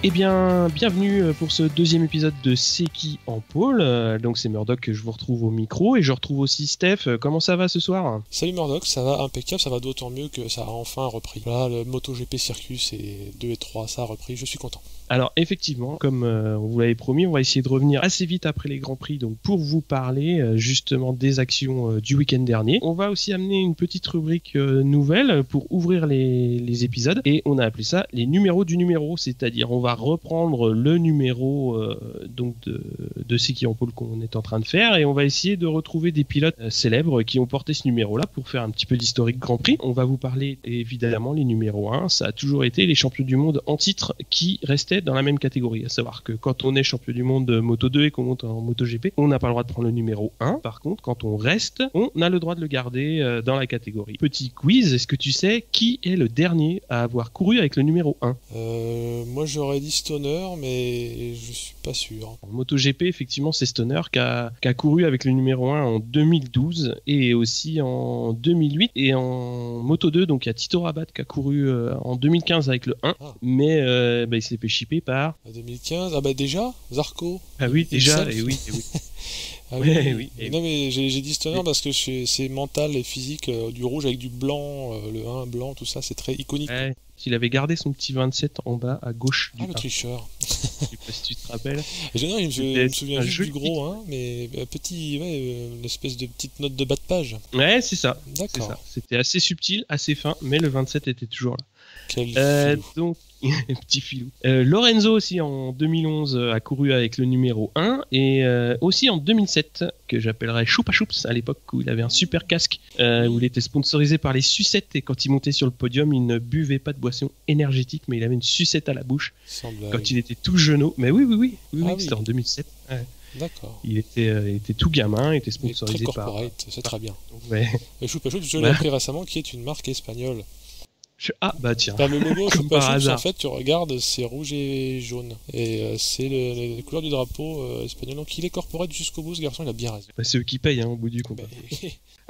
Eh bien, bienvenue pour ce deuxième épisode de C'est qui en pôle. Donc c'est Murdoch que je vous retrouve au micro et je retrouve aussi Steph. Comment ça va ce soir ? Salut Murdoch, ça va impeccable, ça va d'autant mieux que ça a enfin repris. Là, le MotoGP Circus et 2 et 3, ça a repris, je suis content. Alors effectivement, comme on vous l'avait promis, on va essayer de revenir assez vite après les Grands Prix donc pour vous parler justement des actions du week-end dernier. On va aussi amener une petite rubrique nouvelle pour ouvrir les épisodes et on a appelé ça les numéros du numéro, c'est-à-dire on va reprendre le numéro donc de C'est qui en pôle qu'on est en train de faire et on va essayer de retrouver des pilotes célèbres qui ont porté ce numéro-là pour faire un petit peu d'historique Grand Prix. On va vous parler évidemment les numéros 1, ça a toujours été les champions du monde en titre qui restaient dans la même catégorie, à savoir que quand on est champion du monde de Moto 2 et qu'on monte en MotoGP, on n'a pas le droit de prendre le numéro 1. Par contre, quand on reste, on a le droit de le garder dans la catégorie. Petit quiz, est-ce que tu sais qui est le dernier à avoir couru avec le numéro 1 ? Moi j'aurais dit Stoner, mais je suis pas sûr. En MotoGP, effectivement, c'est Stoner qui a couru avec le numéro 1 en 2012 et aussi en 2008. Et en Moto 2, donc il y a Tito Rabat qui a couru en 2015 avec le 1, mais il s'est fait chipper par... 2015, déjà Zarco. Ah oui, déjà, et oui. Ah oui. Non mais j'ai dit Stoner parce que c'est mental et physique, du rouge avec du blanc, le 1 blanc, tout ça, c'est très iconique. Ouais. Il avait gardé son petit 27 en bas à gauche du 1. Le tricheur. Je sais pas si tu te rappelles. Je me souviens juste du gros 1, mais petit, une espèce de petite note de bas de page. Ouais, c'est ça. D'accord. C'est ça. C'était assez subtil, assez fin, mais le 27 était toujours là. Quel filou. Donc, petit filou. Lorenzo aussi en 2011 a couru avec le numéro 1 et aussi en 2007 que j'appellerais Choupa Choups à l'époque où il avait un super casque où il était sponsorisé par les sucettes et quand il montait sur le podium il ne buvait pas de boisson énergétique mais il avait une sucette à la bouche quand il était tout jeuneau. Mais oui, c'était en 2007. Ouais. D'accord. Il était tout gamin, il était sponsorisé très corporate, c'est très bien. Ouais. Et Choupa Choups, je l'ai appris récemment, qui est une marque espagnole. Ah bah tiens. Le logo comme par hasard. En fait, tu regardes, c'est rouge et jaune. Et c'est les couleurs du drapeau espagnol. Donc il est corporate jusqu'au bout, ce garçon, il a bien raison. Bah, c'est eux qui payent au bout du compte.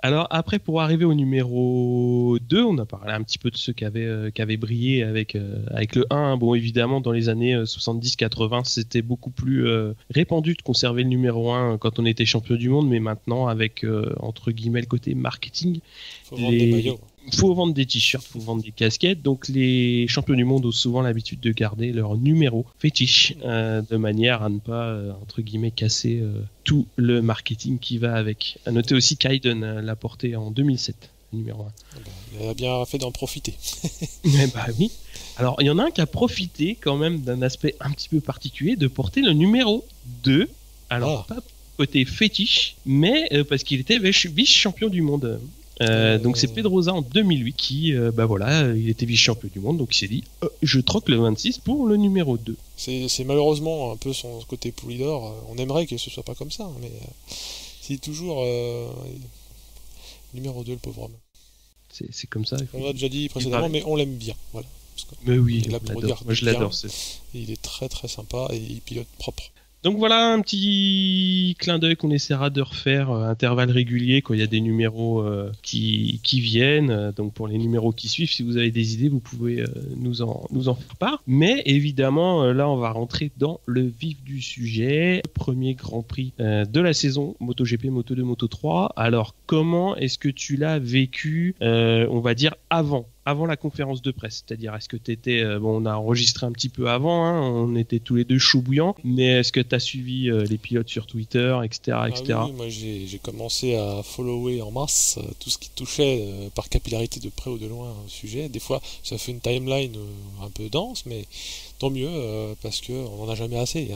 Alors après, pour arriver au numéro 2, on a parlé un petit peu de ceux qui avaient brillé avec le 1. Bon, évidemment, dans les années 70-80, c'était beaucoup plus répandu de conserver le numéro 1 quand on était champion du monde, mais maintenant, avec, entre guillemets, le côté marketing, faut vendre des maillots. Faut vendre des t-shirts, faut vendre des casquettes. Donc les champions du monde ont souvent l'habitude de garder leur numéro fétiche de manière à ne pas, entre guillemets, casser tout le marketing qui va avec. À noter aussi qu'Hayden l'a porté en 2007, numéro 1. Il a bien fait d'en profiter. Bah oui. Alors il y en a un qui a profité quand même d'un aspect un petit peu particulier de porter le numéro 2. Alors pas côté fétiche, mais parce qu'il était vice-champion du monde. Donc c'est Pedrosa en 2008 qui, il était vice-champion du monde, donc il s'est dit je troque le 26 pour le numéro 2. C'est malheureusement un peu son côté Poulidor. On aimerait que ce soit pas comme ça, mais c'est toujours numéro 2 le pauvre homme. C'est comme ça. On l'a déjà dit précédemment, mais on l'aime bien. Voilà. Mais oui, moi je l'adore. Il est très très sympa et il pilote propre. Donc voilà un petit clin d'œil qu'on essaiera de refaire à intervalles réguliers quand il y a des numéros qui viennent. Donc pour les numéros qui suivent, si vous avez des idées, vous pouvez nous en faire part. Mais évidemment, là on va rentrer dans le vif du sujet. Premier Grand Prix de la saison MotoGP, Moto2, Moto3. Alors comment est-ce que tu l'as vécu, on va dire avant la conférence de presse, c'est-à-dire est-ce que t'étais on a enregistré un petit peu avant, on était tous les deux chauds bouillants, mais est-ce que t'as suivi les pilotes sur Twitter, etc. Oui, moi j'ai commencé à follower en masse tout ce qui touchait par capillarité de près ou de loin au sujet. Des fois ça fait une timeline un peu dense, mais tant mieux parce que on en a jamais assez.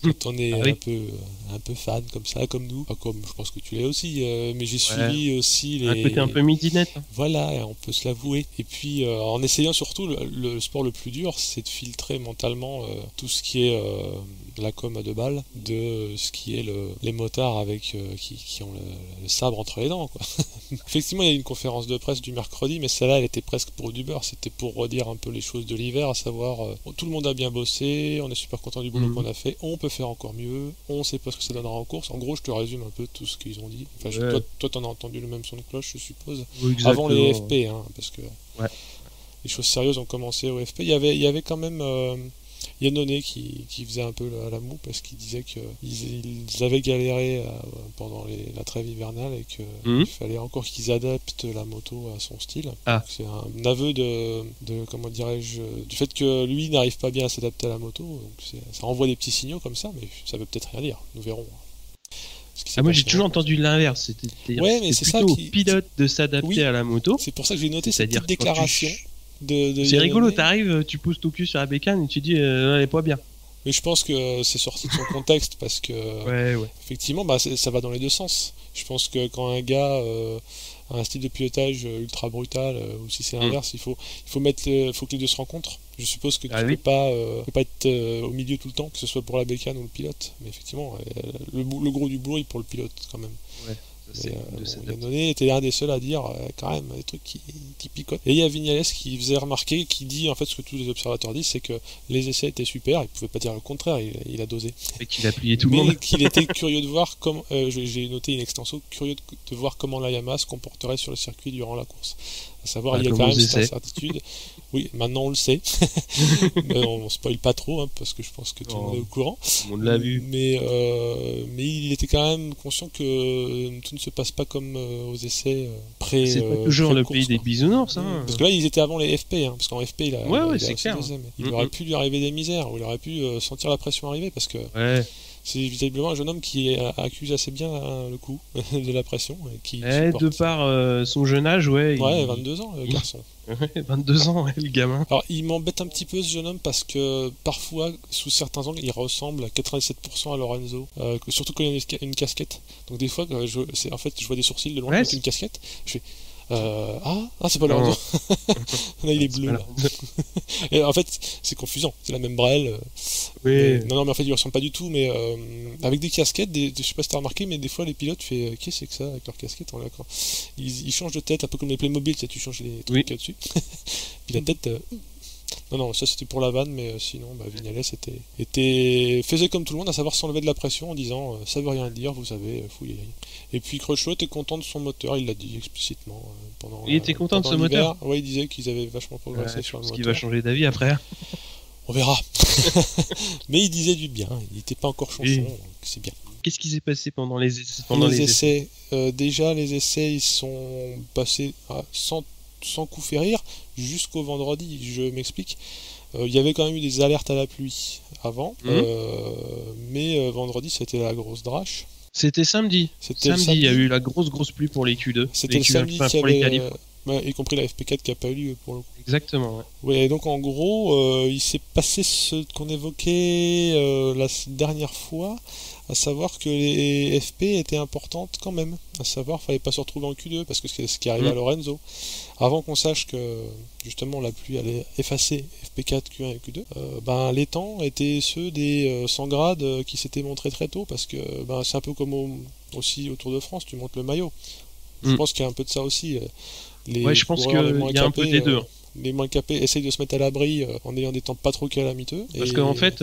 Quand on est un peu fan comme ça, comme nous, comme je pense que tu l'es aussi, mais j'ai suivi aussi un côté un peu midinette. Voilà, on peut se l'avouer. Et puis en essayant surtout le sport le plus dur, c'est de filtrer mentalement tout ce qui est la com à 2 balles de ce qui est les motards avec qui ont le sabre entre les dents, quoi. Effectivement, il y a eu une conférence de presse du mercredi, mais celle-là, elle était presque pour du beurre. C'était pour redire un peu les choses de l'hiver, à savoir tout le monde a bien bossé, on est super content du boulot qu'on a fait, on peut faire encore mieux, on sait pas ce que ça donnera en course. En gros, je te résume un peu tout ce qu'ils ont dit. Enfin, toi, t'en as entendu le même son de cloche, je suppose. Oui, avant les FP, parce que les choses sérieuses ont commencé au FP. Il y avait quand même Yannone qui faisait un peu la moue parce qu'il disait qu'ils avaient galéré pendant la trêve hivernale et qu'il fallait encore qu'ils adaptent la moto à son style. Ah. C'est un aveu de comment dirais-je, du fait que lui n'arrive pas bien à s'adapter à la moto. Donc ça renvoie des petits signaux comme ça, mais ça veut peut-être rien dire. Nous verrons. Moi j'ai toujours entendu l'inverse, c'était plutôt au pilote de s'adapter à la moto. C'est pour ça que j'ai noté cette petite déclaration. C'est rigolo, t'arrives, tu poses ton cul sur la bécane et tu dis elle est pas bien. Mais je pense que c'est sorti de son contexte parce que effectivement ça va dans les deux sens. Je pense que quand un gars a un style de pilotage ultra brutal ou si c'est l'inverse, il faut que les deux se rencontrent. Je suppose que tu ne peux pas être au milieu tout le temps, que ce soit pour la bécane ou le pilote. Mais effectivement, le gros du boulot est pour le pilote quand même. Ouais. Yannone était un des seuls à dire quand même des trucs qui picotent. Et il y a Vignales qui faisait remarquer, qui dit en fait ce que tous les observateurs disent, c'est que les essais étaient super. Il pouvait pas dire le contraire, il a dosé. Et qu'il a plié tout le monde. Mais qu'il était curieux de voir comment, j'ai noté une extenso, curieux de voir comment la Yamaha se comporterait sur le circuit durant la course. À savoir, il y a quand même cette incertitude. Oui, maintenant on le sait. Mais on spoil pas trop, parce que je pense que tout le monde est au courant. On l'a vu. Mais il était quand même conscient que tout ne se passe pas comme aux essais pré. C'est pas toujours le pays des bisounours. Parce que là, ils étaient avant les FP, parce qu'en FP, il a c'est clair. Il aurait pu lui arriver des misères, ou il aurait pu sentir la pression arriver, parce que. Ouais. C'est visiblement un jeune homme qui accuse assez bien le coup de la pression. De par son jeune âge, 22 ans, le garçon. 22 ans, le gamin. Alors, il m'embête un petit peu ce jeune homme parce que parfois, sous certains angles, il ressemble à 97% à Lorenzo. Surtout quand il y a une casquette. Donc, des fois, je vois des sourcils de loin avec une casquette. Je fais. C'est pas Lorenzo. Là, il est bleu. Là. Et en fait, c'est confusant. C'est la même brelle. Non, mais en fait, il ressemble pas du tout. Mais avec des casquettes, je sais pas si t'as remarqué, mais des fois, les pilotes font qu'est-ce que c'est que ça avec leurs casquettes? Ils changent de tête, un peu comme les Playmobil, tu changes les trucs là-dessus. Puis la tête. Non, ça c'était pour la vanne, mais sinon, Vignales faisait comme tout le monde, à savoir s'enlever de la pression en disant ça veut rien dire, vous savez, fouillez. Et puis Crutchlow était content de son moteur, il l'a dit explicitement pendant. Il était content de son moteur. Ouais, il disait qu'ils avaient vachement progressé sur le moteur. Qu'il va changer d'avis après. On verra. Mais il disait du bien, il n'était pas encore chanson, donc c'est bien. Qu'est-ce qui s'est passé pendant les essais? Les essais, déjà les essais, ils sont passés sans coup férir jusqu'au vendredi. Je m'explique. Il y avait quand même eu des alertes à la pluie avant, mais vendredi c'était la grosse drache. C'était samedi. Samedi, il y a eu la grosse pluie pour les Q2. C'était le samedi qu'il y avait, y compris la FP4 qui n'a pas eu lieu pour le coup. Exactement. Ouais, donc en gros, il s'est passé ce qu'on évoquait la dernière fois, à savoir que les FP étaient importantes quand même. À savoir, il ne fallait pas se retrouver en Q2 parce que c'est ce qui arrivait à Lorenzo. Avant qu'on sache que justement la pluie allait effacer FP4, Q1 et Q2, les temps étaient ceux des 100 grades qui s'étaient montrés très tôt parce que c'est un peu comme aussi au Tour de France, tu montes le maillot. Je pense qu'il y a un peu de ça aussi. Je pense qu'il y a un peu des deux. Les moins capés essayent de se mettre à l'abri en ayant des temps pas trop calamiteux. Parce qu'en fait,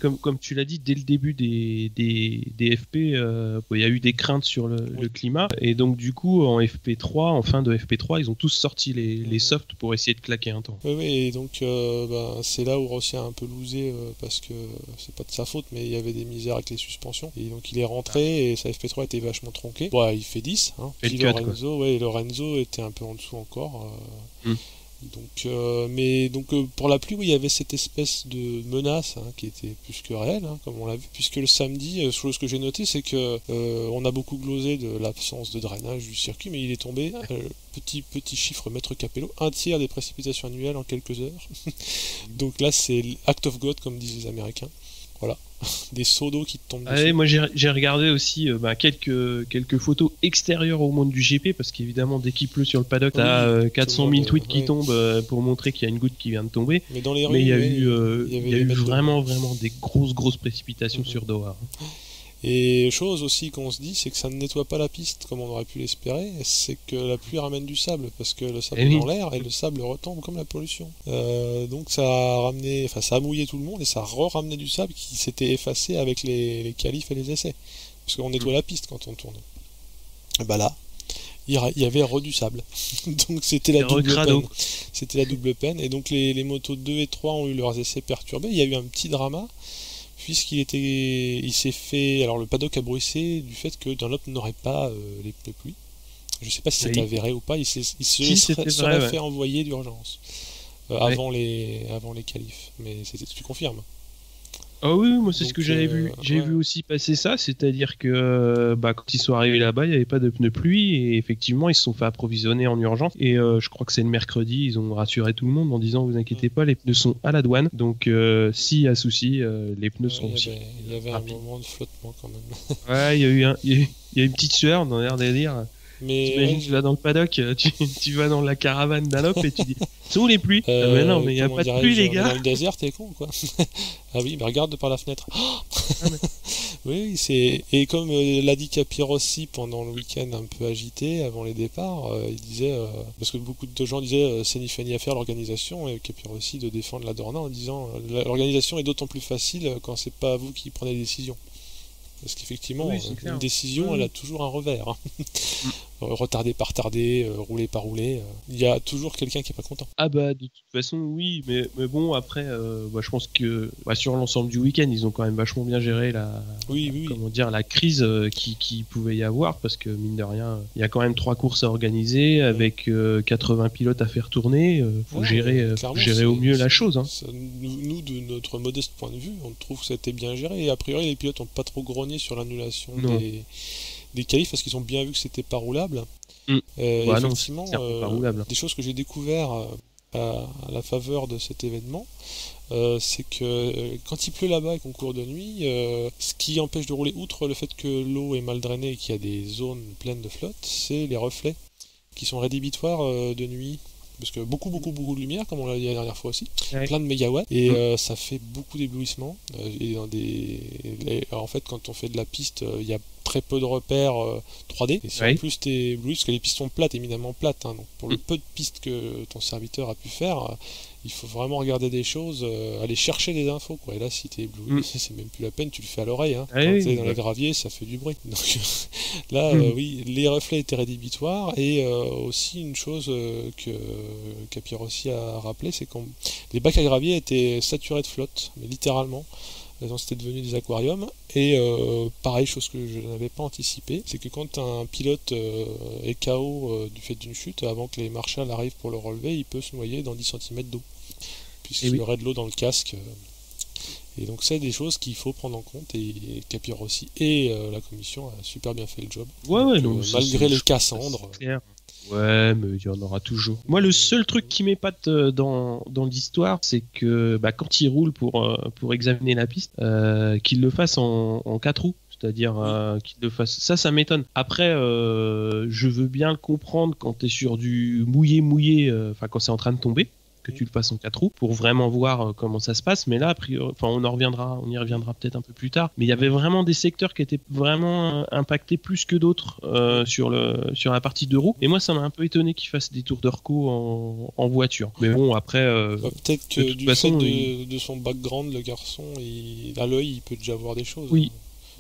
comme tu l'as dit, dès le début des FP, il y a eu des craintes sur le climat. Et donc, du coup, en fin de FP3, ils ont tous sorti les softs pour essayer de claquer un temps. Oui, et donc, c'est là où Rossi a un peu loosé, parce que c'est pas de sa faute, mais il y avait des misères avec les suspensions. Et donc, il est rentré et sa FP3 était vachement tronquée. Il fait 10. Puis Lorenzo était un peu en dessous encore. Donc, pour la pluie, il y avait cette espèce de menace qui était plus que réelle, comme on l'a vu, puisque le samedi, chose que j'ai noté, c'est que on a beaucoup glosé de l'absence de drainage du circuit, mais il est tombé, petit chiffre maître Capello, 1/3 des précipitations annuelles en quelques heures. Donc là, c'est act of God, comme disent les Américains. Voilà. Des seaux d'eau qui te tombent dessus. Moi j'ai regardé aussi quelques photos extérieures au monde du GP parce qu'évidemment dès qu'il pleut sur le paddock t'as 400 000 tweets qui tombent pour montrer qu'il y a une goutte qui vient de tomber. Mais dans les rues, il y a eu vraiment des grosses précipitations sur Doha. Et chose aussi qu'on se dit, c'est que ça ne nettoie pas la piste comme on aurait pu l'espérer, c'est que la pluie ramène du sable, parce que le sable est dans l'air et le sable retombe comme la pollution. Donc ça a mouillé tout le monde et ça a ramené du sable qui s'était effacé avec les qualifs et les essais. Parce qu'on nettoie la piste quand on tourne. Et là, il y avait du sable. Donc c'était la double peine. C'était la double peine. Et donc les motos 2 et 3 ont eu leurs essais perturbés. Il y a eu un petit drama, il s'est fait... Alors le paddock a bruissé du fait que Dunlop n'aurait pas les pneus pluie. Je sais pas si c'est avéré ou pas. Il se serait fait envoyer d'urgence avant les qualifs. Mais tu confirmes? Ah oui, moi c'est ce que j'avais vu. J'ai vu aussi passer ça, c'est-à-dire que quand ils sont arrivés là-bas, il n'y avait pas de pneus pluie et effectivement ils se sont fait approvisionner en urgence. Et je crois que c'est le mercredi, ils ont rassuré tout le monde en disant vous inquiétez pas, les pneus sont à la douane. Donc s'il y a souci, les pneus sont aussi. Il y avait un moment de flottement quand même. Ouais, il y a une petite sueur dans l'air de dire. Mais t'imagines, tu vas dans le paddock, tu vas dans la caravane d'Alop et tu dis sont où les pluies? Mais non, mais il n'y a pas de pluie, les gars. Dans le désert, t'es con, quoi. Ah oui, mais regarde par la fenêtre. Oui, c'est. Et comme l'a dit Capirossi pendant le week-end un peu agité avant les départs, il disait, parce que beaucoup de gens disaient c'est ni fait ni à faire l'organisation, et Capirossi de défendre la Dorna en disant l'organisation est d'autant plus facile quand c'est pas vous qui prenez les décisions. Parce qu'effectivement, une décision, elle a toujours un revers. Retardé par tardé, roulé par roulé, il y a toujours quelqu'un qui est pas content. Ah bah de toute façon oui, mais bon après, je pense que sur l'ensemble du week-end, ils ont quand même vachement bien géré la crise qui pouvait y avoir, parce que mine de rien, il y a quand même 3 courses à organiser avec 80 pilotes à faire tourner. Faut gérer au mieux la chose. Hein. Nous, de notre modeste point de vue, on trouve que ça a été bien géré, et a priori les pilotes n'ont pas trop grogné sur l'annulation des qualifs parce qu'ils ont bien vu que c'était pas roulable. Effectivement, pas roulable. Des choses que j'ai découvert à la faveur de cet événement, c'est que quand il pleut là-bas et qu'on court de nuit, ce qui empêche de rouler, outre le fait que l'eau est mal drainée et qu'il y a des zones pleines de flotte, c'est les reflets qui sont rédhibitoires de nuit. Parce que beaucoup de lumière, comme on l'a dit la dernière fois aussi, plein de mégawatts, et ça fait beaucoup d'éblouissement. En fait, quand on fait de la piste, il y a très peu de repères 3D. Et si en plus t'es ébloui, parce que les pistes sont plates, éminemment plates, hein, donc pour le peu de pistes que ton serviteur a pu faire, il faut vraiment regarder des choses, aller chercher des infos, quoi. Et là, si t'es ébloui, c'est même plus la peine, tu le fais à l'oreille. Hein. Quand t'es dans les graviers, ça fait du bruit. Donc là, oui, les reflets étaient rédhibitoires, et aussi une chose que Capirossi a rappelé, c'est que les bacs à gravier étaient saturés de flotte, mais littéralement. C'était devenu des aquariums. Et pareil, chose que je n'avais pas anticipé, c'est que quand un pilote est KO du fait d'une chute, avant que les marshals arrivent pour le relever, il peut se noyer dans 10 cm d'eau, puisqu'il y aurait de l'eau dans le casque. Et donc c'est des choses qu'il faut prendre en compte, et Capirossi et la commission a super bien fait le job. Donc, malgré les Cassandres. Ouais, mais il y en aura toujours. Moi, le seul truc qui m'épate dans l'histoire, c'est que quand il roule pour examiner la piste, qu'il le fasse en 4 roues. C'est-à-dire qu'il le fasse. Ça m'étonne. Après, je veux bien le comprendre quand t'es sur du mouillé, quand c'est en train de tomber, que tu le fasses en 4 roues pour vraiment voir comment ça se passe. Mais là, on y reviendra peut-être un peu plus tard. Mais il y avait vraiment des secteurs qui étaient vraiment impactés plus que d'autres sur la partie 2 roues. Et moi, ça m'a un peu étonné qu'il fasse des tours de reco en voiture. Mais bon, après... peut-être que du fait de son background, le garçon, à l'œil, il peut déjà voir des choses. Oui.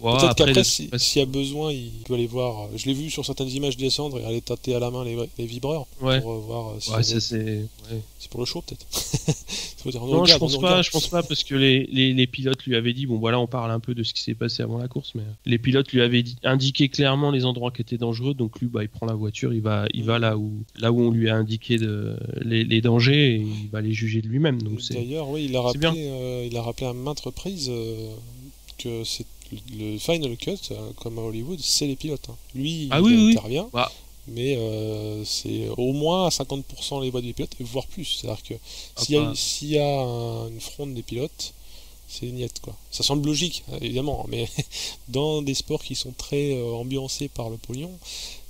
Peut-être qu'après, s'il y a besoin, il peut aller voir. Je l'ai vu sur certaines images descendre et aller tâter à la main les vibreurs pour voir si c'est pour le show, peut-être. Non, je pense pas parce que les pilotes lui avaient dit, bon voilà, on parle un peu de ce qui s'est passé avant la course, mais les pilotes lui avaient indiqué clairement les endroits qui étaient dangereux, donc lui il prend la voiture, il va là où on lui a indiqué les dangers, et il va les juger de lui-même. Donc d'ailleurs, oui, il a rappelé à maintes reprises que c'est le final cut, comme à Hollywood, c'est les pilotes. Hein. Lui, il intervient, mais c'est au moins à 50% les voix des pilotes, voire plus. C'est-à-dire que s'il y a une fronde des pilotes, c'est niette, quoi. Ça semble logique, évidemment, mais dans des sports qui sont très ambiancés par le pognon,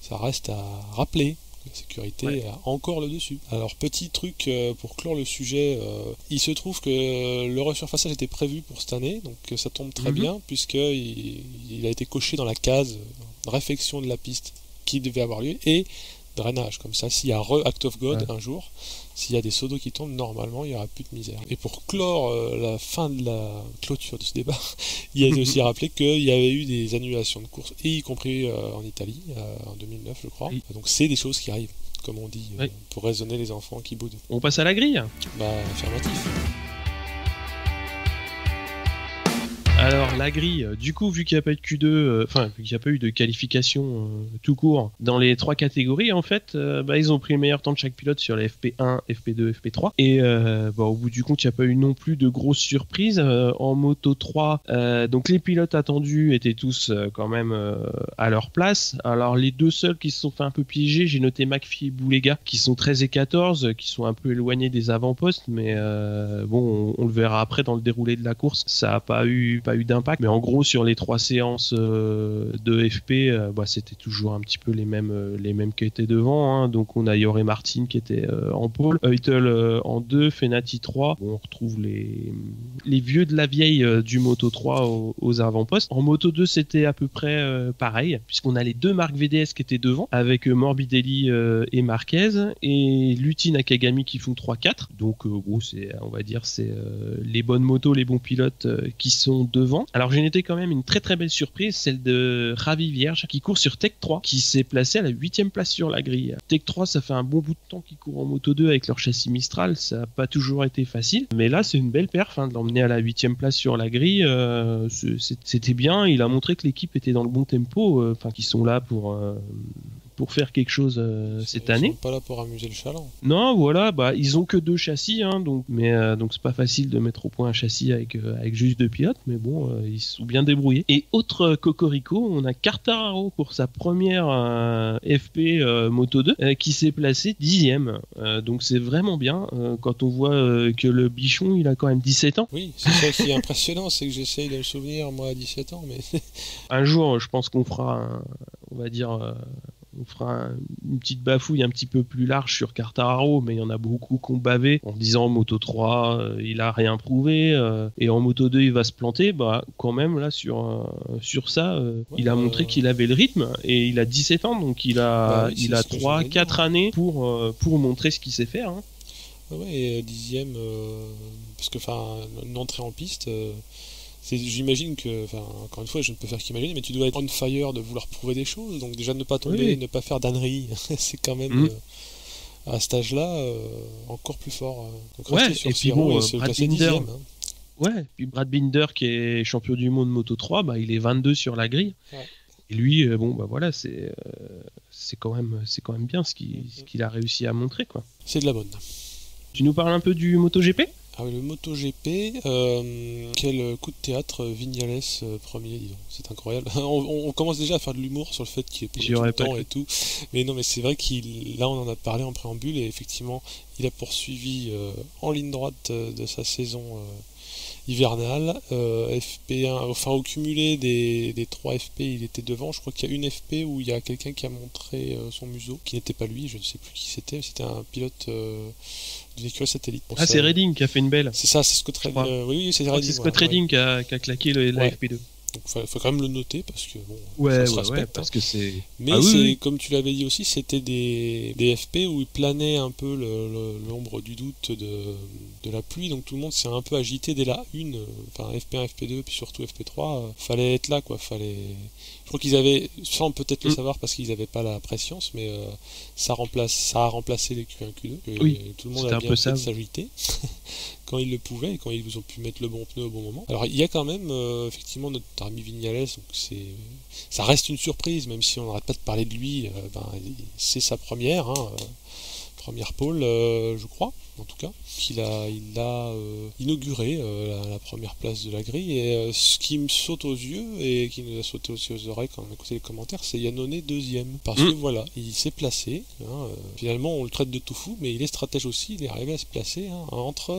ça reste à rappeler. La sécurité a encore le dessus. Alors, petit truc pour clore le sujet, il se trouve que le resurfaçage était prévu pour cette année, donc ça tombe très bien, puisqu'il a été coché dans la case réfection de la piste qui devait avoir lieu, et drainage. Comme ça, s'il y a Act of God un jour, s'il y a des seaux d'eau qui tombent, normalement il n'y aura plus de misère. Et pour clore la fin de la clôture de ce débat, il a aussi rappelé qu'il y avait eu des annulations de courses, et y compris en Italie, en 2009 je crois. Oui. Donc c'est des choses qui arrivent, comme on dit, pour raisonner les enfants qui boudent. On passe à la grille. Affirmatif. Alors la grille, du coup, vu qu'il n'y a pas eu de Q2, vu qu'il n'y a pas eu de qualification tout court dans les 3 catégories, en fait, ils ont pris le meilleur temps de chaque pilote sur les FP1, FP2, FP3. Et au bout du compte, il n'y a pas eu non plus de grosses surprises. En Moto 3, donc les pilotes attendus étaient tous quand même à leur place. Alors les 2 seuls qui se sont fait un peu piéger, j'ai noté McPhee et Boulega, qui sont 13 et 14, qui sont un peu éloignés des avant-postes, mais on le verra après dans le déroulé de la course. Ça n'a pas eu d'impact, mais en gros sur les 3 séances de FP, c'était toujours un petit peu les mêmes qui étaient devant, hein. Donc on a Jorge Martin qui était en pole, Eutel en 2, Fenati 3. On retrouve les vieux de la vieille du Moto 3 aux avant-postes. En Moto 2 c'était à peu près pareil, puisqu'on a les 2 marques VDS qui étaient devant, avec Morbidelli et Marquez, et Lutti Nakagami qui font 3-4. Donc gros, on va dire c'est les bonnes motos, les bons pilotes qui sont devant. Alors j'ai noté quand même une très très belle surprise, celle de Ravi Vierge qui court sur Tech 3, qui s'est placé à la 8e place sur la grille. Tech 3, ça fait un bon bout de temps qu'ils courent en Moto 2 avec leur châssis Mistral, ça n'a pas toujours été facile, mais là c'est une belle perf, de l'emmener à la 8e place sur la grille. C'était bien, il a montré que l'équipe était dans le bon tempo, qu'ils sont là pour faire quelque chose cette année. Ils sont pas là pour amuser le chaland. Non, voilà, ils ont que 2 châssis, donc c'est pas facile de mettre au point un châssis avec juste 2 pilotes, mais bon, ils se sont bien débrouillés. Et autre cocorico, on a Quartararo pour sa première FP Moto 2 qui s'est placé 10e. Donc c'est vraiment bien quand on voit que le bichon, il a quand même 17 ans. Oui, c'est ça qui est impressionnant, c'est que j'essaye de me souvenir, moi, à 17 ans, mais... Un jour, je pense qu'on fera, on fera une petite bafouille un petit peu plus large sur Quartararo, mais il y en a beaucoup qui ont bavé en disant en Moto 3 il a rien prouvé, et en Moto 2 il va se planter. Quand même là sur ça, il a montré qu'il avait le rythme, et il a 17 ans, donc il a 3-4 années pour montrer ce qu'il sait faire, hein. Ouais, et 10e, parce que une entrée en piste... J'imagine que, encore une fois, je ne peux faire qu'imaginer, mais tu dois être on fire de vouloir prouver des choses, donc déjà ne pas tomber, ne pas faire d'ânerie, c'est quand même à cet âge-là encore plus fort. Donc rester sur ce rang et se placer 10e. Ouais, puis Brad Binder qui est champion du monde Moto 3, il est 22 sur la grille. Ouais. Et lui, voilà, c'est quand même bien ce qu'il a réussi à montrer, quoi. C'est de la bonne. Tu nous parles un peu du MotoGP ? Ah oui, le MotoGP, quel coup de théâtre, Vignales premier, dis donc, c'est incroyable. On commence déjà à faire de l'humour sur le fait qu'il est pour tout le temps et tout, mais non, mais c'est vrai là on en a parlé en préambule, et effectivement il a poursuivi en ligne droite de sa saison hivernale, FP1, au cumulé des 3 FP il était devant. Je crois qu'il y a une FP où il y a quelqu'un qui a montré son museau, qui n'était pas lui, je ne sais plus qui c'était un pilote d'une écurie satellite. Bon, c'est Redding qui a fait une belle. C'est ça, c'est Scott Redding. Oui, c'est Redding. C'est Scott Redding qui a claqué la FP2. Donc faut quand même le noter parce que ça se respecte. Ouais, parce que c'est. Mais comme tu l'avais dit aussi, c'était des FP où il planait un peu l'ombre du doute de la pluie, donc tout le monde s'est un peu agité dès la une. FP1, FP2, puis surtout FP3, fallait être là, quoi. Je crois qu'ils avaient, sans peut-être le savoir parce qu'ils n'avaient pas la prescience, mais ça a remplacé les Q1, Q2. Oui, tout le monde a bien fait de s'agiter quand ils le pouvaient et quand ils ont pu mettre le bon pneu au bon moment. Alors il y a quand même effectivement notre ami Vignales, donc ça reste une surprise, même si on n'arrête pas de parler de lui. C'est sa première pole, je crois, en tout cas, il a inauguré la première place de la grille, et ce qui me saute aux yeux et qui nous a sauté aussi aux oreilles quand on a écouté les commentaires, c'est Iannone 2e, parce que voilà, il s'est placé, finalement on le traite de tout fou, mais il est stratège aussi, il est arrivé à se placer entre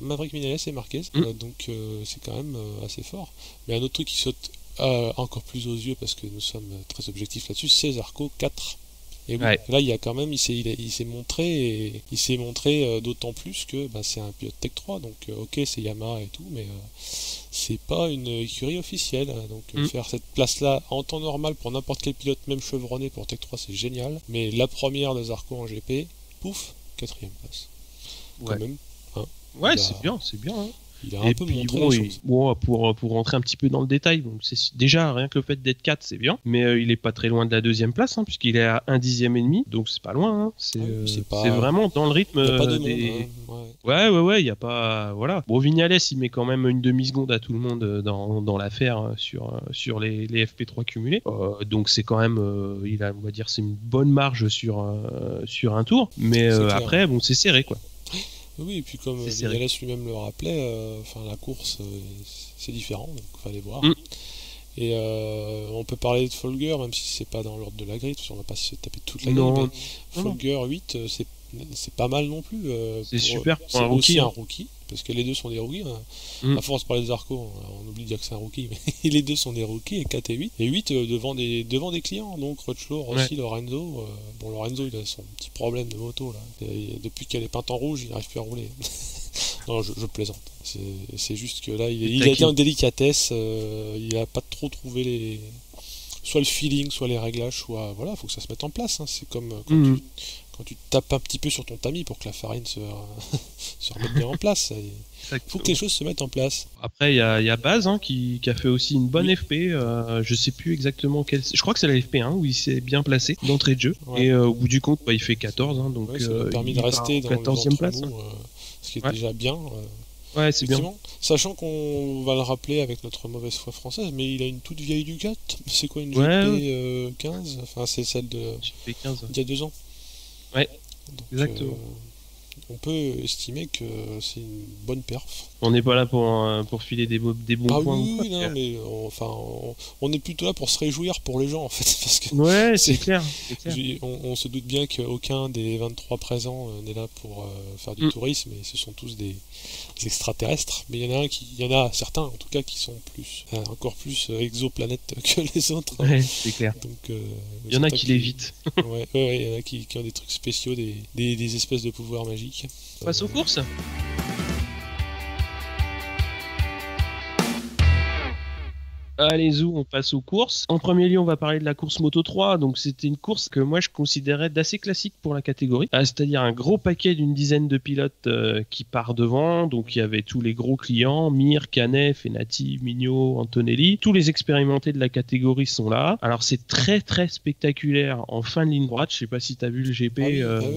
Maverick Viñales et Marquez, donc c'est quand même assez fort. Mais un autre truc qui saute encore plus aux yeux, parce que nous sommes très objectifs là-dessus, c'est Zarco 4. Et oui, là il y a quand même, il s'est montré d'autant plus que c'est un pilote Tech 3, donc ok, c'est Yamaha et tout, mais c'est pas une écurie officielle, donc faire cette place là en temps normal pour n'importe quel pilote, même chevronné pour Tech 3, c'est génial, mais la première de Zarco en GP, pouf, 4e place. Ouais. Quand même. Hein. Ouais, c'est bien. Hein. Il a un peu montré les choses. Pour rentrer un petit peu dans le détail, donc c'est déjà rien que le fait d'être 4, c'est bien, mais il est pas très loin de la 2e place, hein, puisqu'il est à 1 dixième et demi, donc c'est pas loin. Hein. C'est vraiment dans le rythme. Il n'y a pas de monde. Ouais, il y a pas. Voilà. Bon, Vignales, il met quand même une demi-seconde à tout le monde dans l'affaire sur les FP3 cumulés, donc c'est quand même, on va dire, c'est une bonne marge sur un tour, mais après, bon, c'est serré quoi. Oui, et puis comme Vignales lui-même le rappelait, la course, c'est différent, donc il fallait voir. Et on peut parler de Folger, même si c'est pas dans l'ordre de la grille, parce qu'on va pas se taper toute la grille, mais Folger 8, c'est pas mal non plus. rookie, parce que les deux sont des rookies. À force de parler de Zarco, on oublie de dire que c'est un rookie, mais les deux sont des rookies, et 4 et 8. Et 8 devant des clients, donc Rutschler, Rossi, Lorenzo. Lorenzo, il a son petit problème de moto, là. Et depuis qu'elle est peinte en rouge, il n'arrive plus à rouler. Non, je plaisante. C'est juste que là, il a été en délicatesse, il a pas trop trouvé soit le feeling, soit les réglages, soit voilà, faut que ça se mette en place. Hein. C'est comme quand tu tapes un petit peu sur ton tamis pour que la farine se remette bien en place. Il faut que les choses se mettent en place. Après, il y a Baz qui a fait aussi une bonne FP. Je sais plus exactement quelle. Je crois que c'est la FP1 où il s'est bien placé d'entrée de jeu. Ouais. Et au bout du compte, il fait 14. Hein, donc ça lui a permis de rester dans 14e place. Ce qui est déjà bien. Ouais, c'est bien. Sachant qu'on va le rappeler avec notre mauvaise foi française, mais il a une toute vieille Ducat. C'est quoi une GP 15 ? Enfin, c'est celle de GP 15. Il y a 2 ans. Ouais, donc, exactement. On peut estimer que c'est une bonne perf. On n'est pas là pour filer des bons points. Oui, non, mais on est plutôt là pour se réjouir pour les gens en fait. Parce que ouais, c'est clair. On se doute bien qu'aucun des 23 présents n'est là pour faire du tourisme, et ce sont tous des extraterrestres. Mais il y en a certains en tout cas qui sont encore plus exoplanètes que les autres. Ouais, c'est clair. Donc, il y en a qui l'évitent. Ouais, il y en a qui ont des trucs spéciaux, des espèces de pouvoirs magiques. On passe aux courses. Allez, Zou, on passe aux courses. En premier lieu, on va parler de la course Moto 3. Donc, c'était une course que moi, je considérais d'assez classique pour la catégorie. C'est-à-dire un gros paquet d'une dizaine de pilotes qui part devant. Donc, il y avait tous les gros clients, Mir, Canet, Fenati, Mignot, Antonelli. Tous les expérimentés de la catégorie sont là. Alors, c'est très, très spectaculaire en fin de ligne droite. Je sais pas si tu as vu le GP.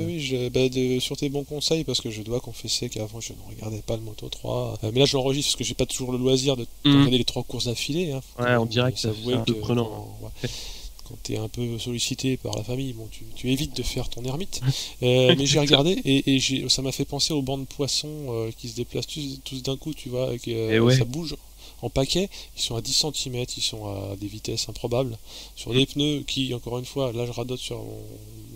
Oui, sur tes bons conseils, parce que je dois confesser qu'avant, je ne regardais pas le Moto 3. Mais là, je l'enregistre parce que j'ai pas toujours le loisir de regarder les 3 courses d'affilée. Hein. Ouais, on dirait que ça fait un peu prenant. Quand tu es un peu sollicité par la famille, bon, tu évites de faire ton ermite. Mais j'ai regardé et ça m'a fait penser aux bancs de poissons qui se déplacent tous d'un coup, tu vois, ça bouge en paquet. Ils sont à 10 cm, ils sont à des vitesses improbables. Sur des pneus qui, encore une fois, là je radote sur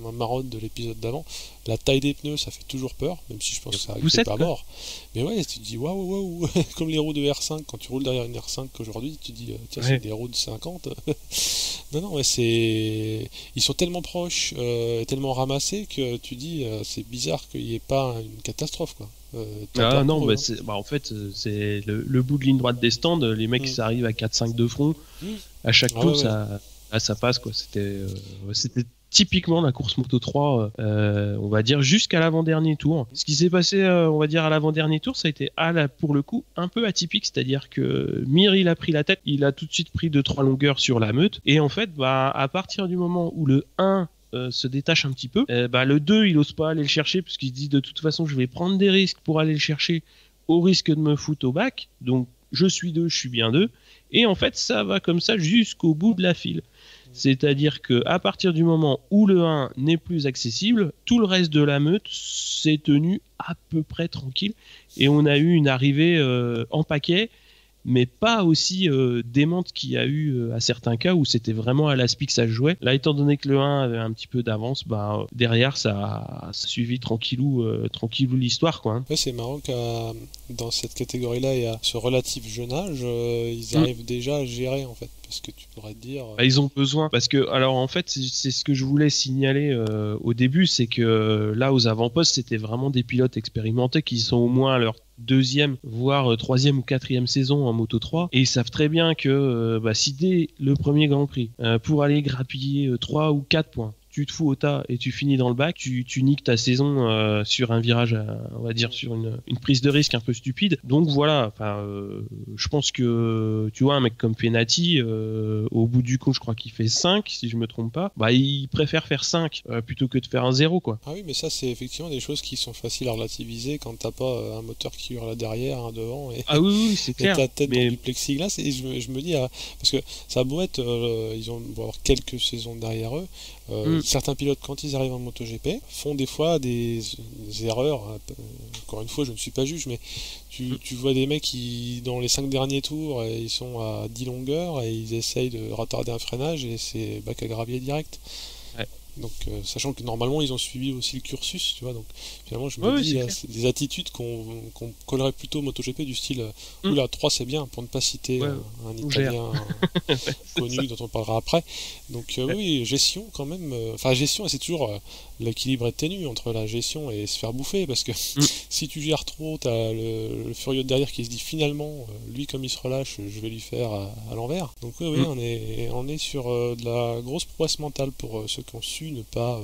ma marotte de l'épisode d'avant, la taille des pneus, ça fait toujours peur, même si je pense que ça n'est pas mort. Mais ouais, tu te dis waouh, comme les roues de R5, quand tu roules derrière une R5 aujourd'hui, tu te dis tiens, c'est des roues de 50. non, ils sont tellement proches, tellement ramassés que tu dis c'est bizarre qu'il n'y ait pas une catastrophe, quoi. En fait, c'est le bout de ligne droite des stands, les mecs ça arrive à 4-5 de front, à chaque tour ça passe, quoi. C'était typiquement la course Moto 3, on va dire jusqu'à l'avant-dernier tour. Ce qui s'est passé, on va dire à l'avant-dernier tour, ça a été pour le coup un peu atypique, c'est-à-dire que Mir, il a pris la tête, il a tout de suite pris 2-3 longueurs sur la meute, et en fait, à partir du moment où le 1 se détache un petit peu, le 2 il ose pas aller le chercher parce qu'il se dit de toute façon je vais prendre des risques pour aller le chercher au risque de me foutre au bac, donc je suis bien 2, et en fait ça va comme ça jusqu'au bout de la file. C'est-à-dire que à partir du moment où le 1 n'est plus accessible, tout le reste de la meute s'est tenu à peu près tranquille, et on a eu une arrivée en paquet, mais pas aussi démente qu'il y a eu à certains cas où c'était vraiment à l'aspi que ça se jouait. Là, étant donné que le 1 avait un petit peu d'avance, derrière ça a suivi tranquillou l'histoire, quoi. Ouais, c'est marrant que dans cette catégorie-là et à ce relatif jeune âge, ils arrivent déjà à gérer, en fait. Parce que tu pourrais te dire... ils ont besoin, parce que, alors en fait, c'est ce que je voulais signaler au début, c'est que là, aux avant-postes, c'était vraiment des pilotes expérimentés qui sont au moins à leur 2e, voire 3e ou 4e saison en Moto 3, et ils savent très bien que si dès le premier Grand Prix, pour aller grappiller 3 ou 4 points, tu te fous au tas et tu finis dans le bac, tu niques ta saison sur un virage, on va dire sur une prise de risque un peu stupide. Donc voilà, je pense que tu vois un mec comme Fenati, au bout du compte je crois qu'il fait 5 si je me trompe pas, bah il préfère faire 5 plutôt que de faire un 0 quoi. Ah oui, mais ça c'est effectivement des choses qui sont faciles à relativiser quand t'as pas un moteur qui hurle derrière, un devant et, ah oui c'est clair. Ta tête dans du plexiglas. Et je me dis, parce que ça a beau être, ils vont avoir quelques saisons derrière eux, certains pilotes quand ils arrivent en MotoGP font des fois des erreurs. Encore une fois, je ne suis pas juge, mais tu vois des mecs qui dans les 5 derniers tours ils sont à 10 longueurs et ils essayent de retarder un freinage et c'est bac à gravier direct. Ouais. Donc sachant que normalement ils ont suivi aussi le cursus, tu vois, donc finalement je me dis c'est des attitudes qu'on collerait plutôt au MotoGP du style oula 3 c'est bien, pour ne pas citer un Italien connu dont on parlera après. Donc oui, gestion quand même, gestion, et c'est toujours l'équilibre est ténu entre la gestion et se faire bouffer, parce que si tu gères trop, t'as le furieux de derrière qui se dit finalement lui comme il se relâche, je vais lui faire à l'envers. Donc oui, on est sur de la grosse prouesse mentale pour ceux qui ont su ne pas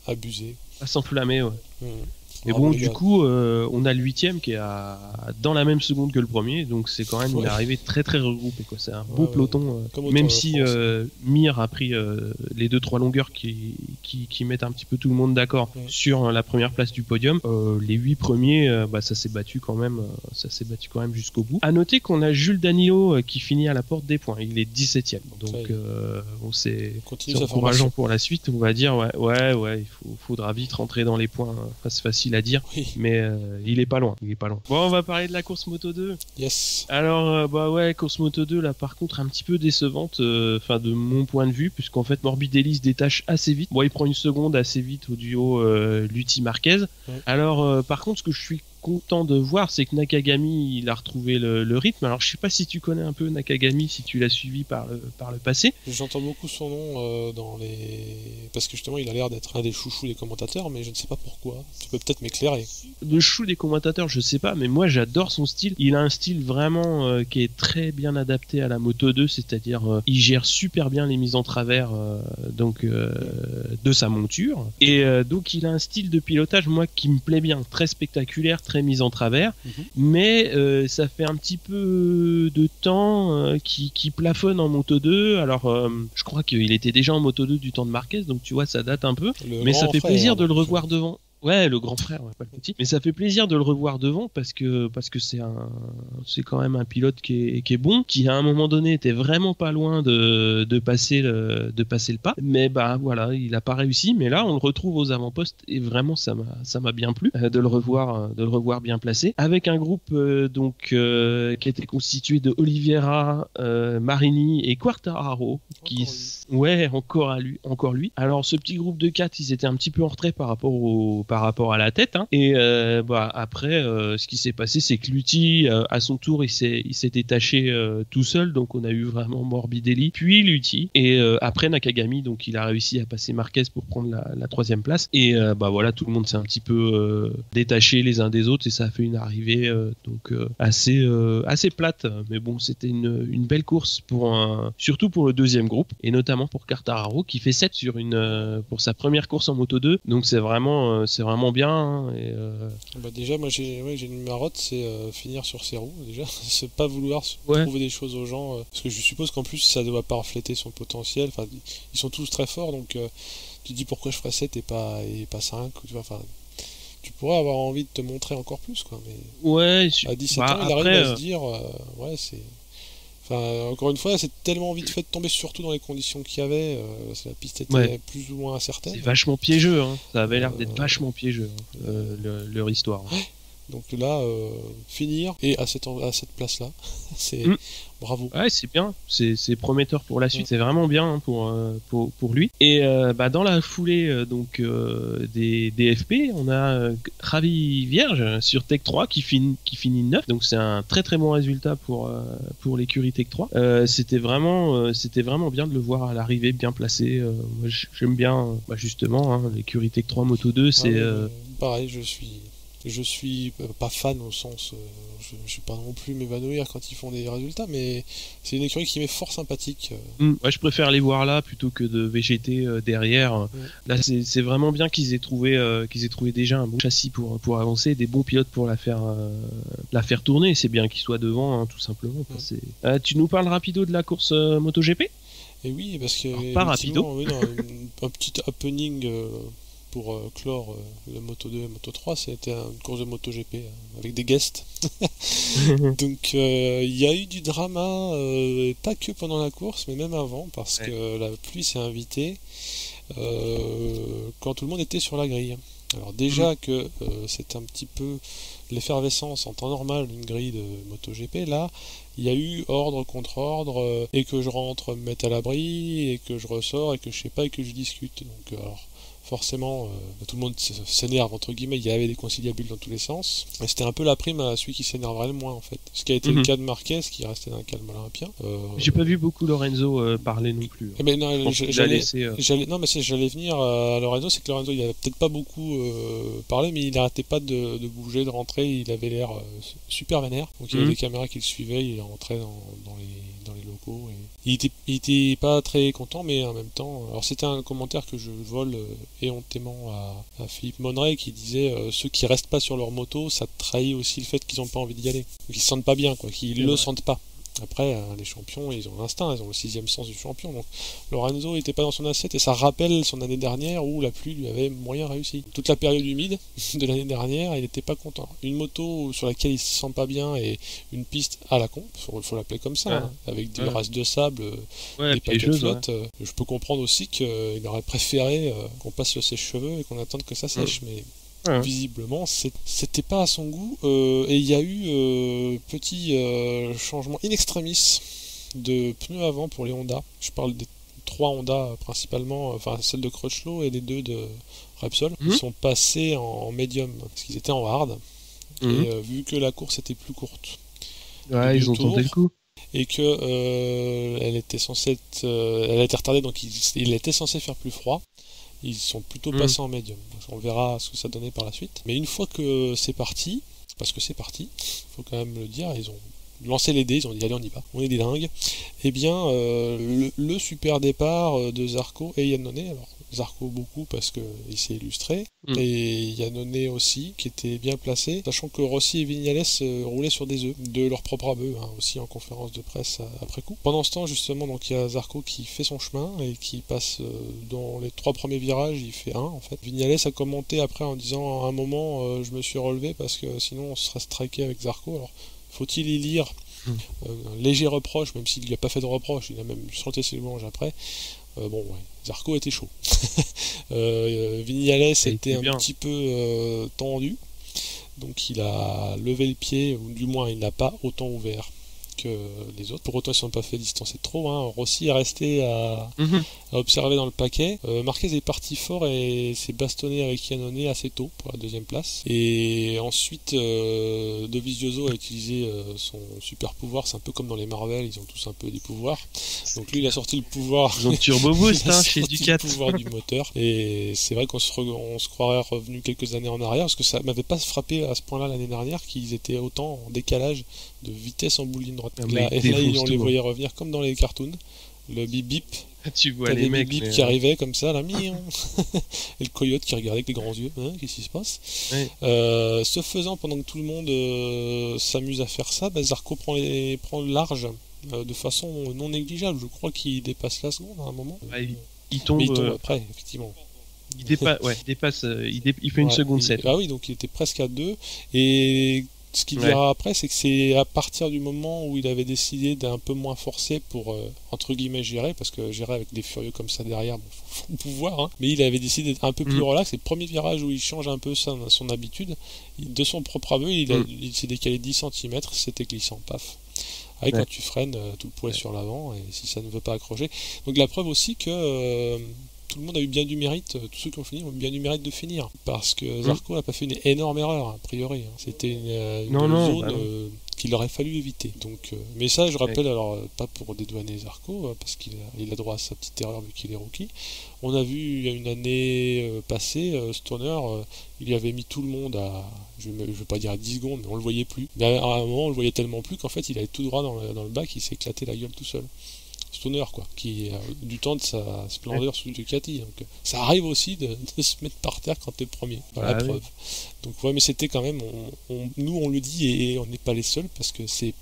abuser. Pas s'enflammer, ouais. Mais bon, du coup, on a le 8ème qui est dans la même seconde que le premier, donc c'est quand même une arrivée très très regroupée, quoi. C'est un beau peloton, même si Mir a pris les 2-3 longueurs qui mettent un petit peu tout le monde d'accord sur la première place du podium. Les 8 premiers, ça s'est battu quand même jusqu'au bout. À noter qu'on a Jules Danilo qui finit à la porte des points, il est 17ème, donc c'est encourageant pour la suite, on va dire. Ouais, il faudra vite rentrer dans les points, c'est facile à dire, mais il est pas loin. Bon, on va parler de la course Moto 2. Yes. Alors course Moto 2 là par contre un petit peu décevante, de mon point de vue, puisqu'en fait Morbidelli se détache assez vite. Bon, il prend une seconde assez vite au duo Lutti Marquez. Alors par contre ce que je suis content de voir, c'est que Nakagami il a retrouvé le rythme. Alors je sais pas si tu connais un peu Nakagami, si tu l'as suivi par le passé. J'entends beaucoup son nom parce que justement il a l'air d'être un des chouchous des commentateurs, mais je ne sais pas pourquoi. Tu peux peut-être m'éclairer. Le chou des commentateurs, je sais pas, mais moi j'adore son style. Il a un style vraiment qui est très bien adapté à la Moto 2, c'est-à-dire il gère super bien les mises en travers de sa monture, et donc il a un style de pilotage moi qui me plaît bien, très spectaculaire, très mise en travers, mais ça fait un petit peu de temps qui plafonne en Moto 2. Alors je crois qu'il était déjà en Moto 2 du temps de Marquez, donc tu vois ça date un peu, mais ça fait plaisir de le revoir devant. Ouais, le grand frère, pas le petit. Mais ça fait plaisir de le revoir devant parce que c'est quand même un pilote qui est bon, qui à un moment donné était vraiment pas loin de passer le pas. Mais voilà, il a pas réussi. Mais là, on le retrouve aux avant-postes et vraiment ça m'a bien plu de le revoir bien placé, avec un groupe qui était constitué de Oliveira, Marini et Quartararo. Encore lui. Alors ce petit groupe de 4, ils étaient un petit peu en retrait par rapport à la tête, hein. Et après ce qui s'est passé, c'est que Lutti à son tour il s'est détaché tout seul, donc on a eu vraiment Morbidelli puis Lutti, et après Nakagami, donc il a réussi à passer Marquez pour prendre la 3e place, et voilà, tout le monde s'est un petit peu détaché les uns des autres et ça a fait une arrivée assez plate, mais bon, c'était une belle course surtout pour le 2e groupe, et notamment pour Quartararo qui fait 7 pour sa première course en Moto 2, donc c'est vraiment bien, hein, et déjà moi j'ai une marotte, c'est finir sur ses roues déjà. C'est pas vouloir trouver des choses aux gens, parce que je suppose qu'en plus ça doit pas refléter son potentiel. Enfin, ils sont tous très forts, donc tu te dis pourquoi je ferais 7 et pas 5, tu vois, enfin tu pourrais avoir envie de te montrer encore plus, quoi, mais à 17 ans il arrive à se dire c'est... Enfin, encore une fois, c'est tellement vite fait de tomber, surtout dans les conditions qu'il y avait. La piste était plus ou moins incertaine. C'est vachement piégeux, hein. Ça avait l'air d'être vachement piégeux, leur histoire. Hein. Donc là, finir et à cette place-là, c'est bravo. Ouais, c'est bien, c'est prometteur pour la suite. C'est vraiment bien, hein, pour lui. Et dans la foulée des FP, on a Javi Vierge sur Tech 3 qui finit 9. Donc c'est un très très bon résultat pour l'écurie Tech 3. C'était vraiment bien de le voir à l'arrivée bien placé. Moi, j'aime bien justement, hein, l'écurie Tech 3 Moto 2. C'est pareil, je suis Je suis pas fan au sens, je ne vais pas non plus m'évanouir quand ils font des résultats, mais c'est une écurie qui m'est fort sympathique. Ouais, je préfère les voir là plutôt que de végéter derrière. Là, c'est vraiment bien qu'ils aient trouvé déjà un bon châssis pour avancer, des bons pilotes pour la faire tourner. C'est bien qu'ils soient devant, hein, tout simplement. Tu nous parles rapido de la course MotoGP? Et oui, parce que alors, pas rapido. Un petit happening pour clore le Moto 2 et Moto 3, c'était une course de MotoGP avec des guests. Donc il y a eu du drama, pas que pendant la course, mais même avant, parce que la pluie s'est invitée quand tout le monde était sur la grille. Alors déjà que c'est un petit peu l'effervescence en temps normal d'une grille de MotoGP, là il y a eu ordre contre ordre, et que je rentre me mettre à l'abri, et que je ressors, et que je sais pas, et que je discute. Donc alors forcément tout le monde s'énerve entre guillemets, il y avait des conciliabules dans tous les sens, et c'était un peu la prime à celui qui s'énerverait le moins en fait, ce qui a été le cas de Marquez qui restait d'un calme olympien. J'ai pas vu beaucoup Lorenzo parler non plus. Mais non, j'allais venir à Lorenzo, c'est que Lorenzo il avait peut-être pas beaucoup parlé, mais il n'arrêtait pas de bouger, de rentrer, il avait l'air super vénère, donc il y avait des caméras qui le suivaient, il rentrait dans les locaux, et il était pas très content, mais en même temps, alors c'était un commentaire que je vole éhontément à Philippe Monneray, qui disait ceux qui restent pas sur leur moto, ça trahit aussi le fait qu'ils ont pas envie d'y aller, qu'ils se sentent pas bien, quoi, qu'ils le sentent pas. Après, les champions, ils ont l'instinct, ils ont le 6e sens du champion. Donc Lorenzo n'était pas dans son assiette, et ça rappelle son année dernière où la pluie lui avait moyen réussi. Toute la période humide de l'année dernière, il n'était pas content. Une moto sur laquelle il se sent pas bien, et une piste à la con, il faut l'appeler comme ça, hein, avec des races de sable, des paquets de flotte. Je peux comprendre aussi qu'il aurait préféré qu'on passe le sèche-cheveux et qu'on attende que ça sèche, mais visiblement c'était pas à son goût, et il y a eu petit changement in extremis de pneus avant pour les Honda. Je parle des 3 Honda principalement, enfin celle de Crutchlow et les 2 de Repsol. Ils sont passés en médium parce qu'ils étaient en hard, et vu que la course était plus courte, ils ont tenté le coup, et que elle était censée elle a été retardée, donc il était censé faire plus froid. Ils sont plutôt passés en médium. On verra ce que ça donnait par la suite. Mais une fois que c'est parti, parce que c'est parti, faut quand même le dire, ils ont lancé les dés, ils ont dit allez on y va, on est des dingues. Eh bien, le super départ de Zarco et Iannone, alors Zarco beaucoup parce qu'il s'est illustré, et Iannone aussi, qui était bien placé, sachant que Rossi et Vignales roulaient sur des œufs, de leur propre aveu, hein, aussi en conférence de presse après coup. Pendant ce temps, justement, donc il y a Zarco qui fait son chemin, et qui passe dans les 3 premiers virages, il fait 1 en fait. Vignales a commenté après en disant à un moment je me suis relevé parce que sinon on serait striké avec Zarco. Alors faut-il y lire un léger reproche, même s'il lui a pas fait de reproche, il a même chanté ses louanges après. Zarco était chaud. Vignales était un petit peu tendu, donc il a levé le pied, ou du moins il n'a pas autant ouvert que les autres. Pour autant, ils ne sont pas fait distancer trop, hein. Rossi est resté à observer dans le paquet. Marquez est parti fort et s'est bastonné avec Iannone assez tôt pour la 2e place. Et ensuite, Dovizioso a utilisé son super pouvoir. C'est un peu comme dans les Marvel, ils ont tous un peu des pouvoirs. Donc lui, il a sorti le pouvoir. Ils ont Turbo Boost chez Ducat. Le pouvoir du moteur. Et c'est vrai qu'on se croirait revenu quelques années en arrière, parce que ça m'avait pas frappé à ce point-là l'année dernière, qu'ils étaient autant en décalage de vitesse en bout de ligne droite. Là, on les voyait revenir comme dans les cartoons. Le bip bip. Tu vois les mecs bip qui arrivaient comme ça, là, et le coyote qui regardait avec les grands yeux. Qu'est-ce qui se passe? Ce faisant, pendant que tout le monde s'amuse à faire ça, Zarco prend le large de façon non négligeable. Je crois qu'il dépasse la seconde à un moment. Il tombe après, effectivement. Il dépasse, il fait une seconde 7. Ah oui, donc il était presque à 2. Et ce qu'il dira après, c'est que c'est à partir du moment où il avait décidé d'un peu moins forcer pour, entre guillemets, gérer, parce que gérer avec des furieux comme ça derrière, faut pouvoir, hein. Mais il avait décidé d'être un peu plus relax. Et le premier virage où il change un peu son habitude, de son propre aveu, il s'est décalé 10 cm, c'était glissant, paf. Quand tu freines, tout le poids est sur l'avant, et si ça ne veut pas accrocher. Donc la preuve aussi que tout le monde a eu bien du mérite, tous ceux qui ont fini ont eu bien du mérite de finir, parce que Zarco n'a pas fait une énorme erreur a priori, hein. C'était une zone qu'il aurait fallu éviter. Donc, mais ça, je rappelle, alors pas pour dédouaner Zarco, parce qu'il a droit à sa petite erreur vu qu'il est rookie. On a vu il y a une année passée, Stoner, il avait mis tout le monde à, je vais pas dire à 10 secondes, mais on le voyait plus. Mais à un moment, on le voyait tellement plus qu'en fait, il allait tout droit dans le bac, il s'est éclaté la gueule tout seul. Stoner, quoi, qui a du temps de sa splendeur sous Ducati. Donc, ça arrive aussi de se mettre par terre quand t'es premier, dans la preuve. Donc ouais, mais c'était quand même, nous on le dit et on n'est pas les seuls parce que c'est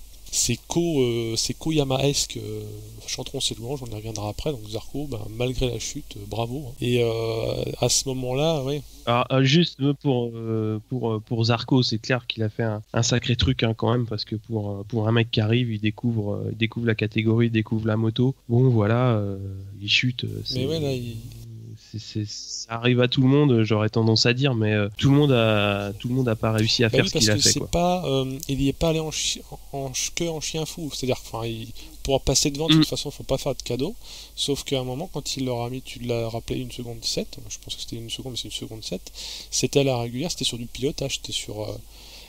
Koyama-esque, chanteront ses louanges, on y reviendra après. Donc Zarco, malgré la chute, bravo. Et à ce moment-là, ouais. Alors, juste pour Zarco, c'est clair qu'il a fait un sacré truc quand même, parce que pour un mec qui arrive, il découvre la catégorie, il découvre la moto. Bon, voilà, il chute. Mais ouais, là, ça arrive à tout le monde, j'aurais tendance à dire, mais tout le monde a pas réussi à faire ce qu'il a fait. Il y est pas allé en chien fou, c'est-à-dire pour passer devant, de toute façon, faut pas faire de cadeau. Sauf qu'à un moment, quand il leur a mis, tu l'as rappelé, 1 seconde 17, je pense que c'était 1 seconde, mais c'est 1 seconde 7, c'était à la régulière, c'était sur du pilotage, c'était sur. Donc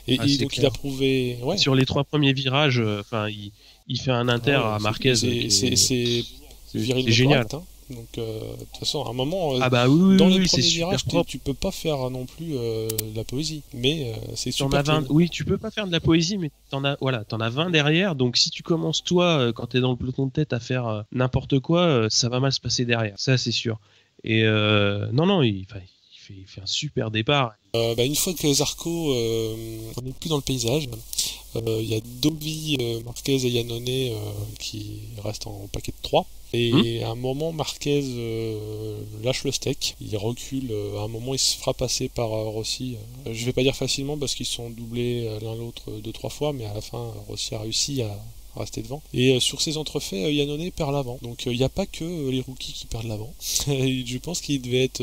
clair. Il a prouvé. Ouais. Sur les 3 premiers virages, il fait un inter à Marquez. C'est génial. Correct, donc de toute façon à un moment dans les premiers virages tu peux pas faire non plus de la poésie, mais c'est super cool. Oui, tu peux pas faire de la poésie, mais t'en as 20 derrière, donc si tu commences toi quand t'es dans le peloton de tête à faire n'importe quoi, ça va mal se passer derrière, ça c'est sûr. Et non il fait un super départ. Une fois que Zarco on n'est plus dans le paysage, il y a Dovi, Marquez et Iannone qui restent en paquet de 3. Et à un moment, Marquez lâche le steak, il recule, à un moment il se fera passer par Rossi. Je vais pas dire facilement parce qu'ils sont doublés l'un l'autre 2-3 fois, mais à la fin Rossi a réussi à rester devant. Et sur ces entrefaits, Iannone perd l'avant. Donc il n'y a pas que les rookies qui perdent l'avant. Je pense qu'il devait être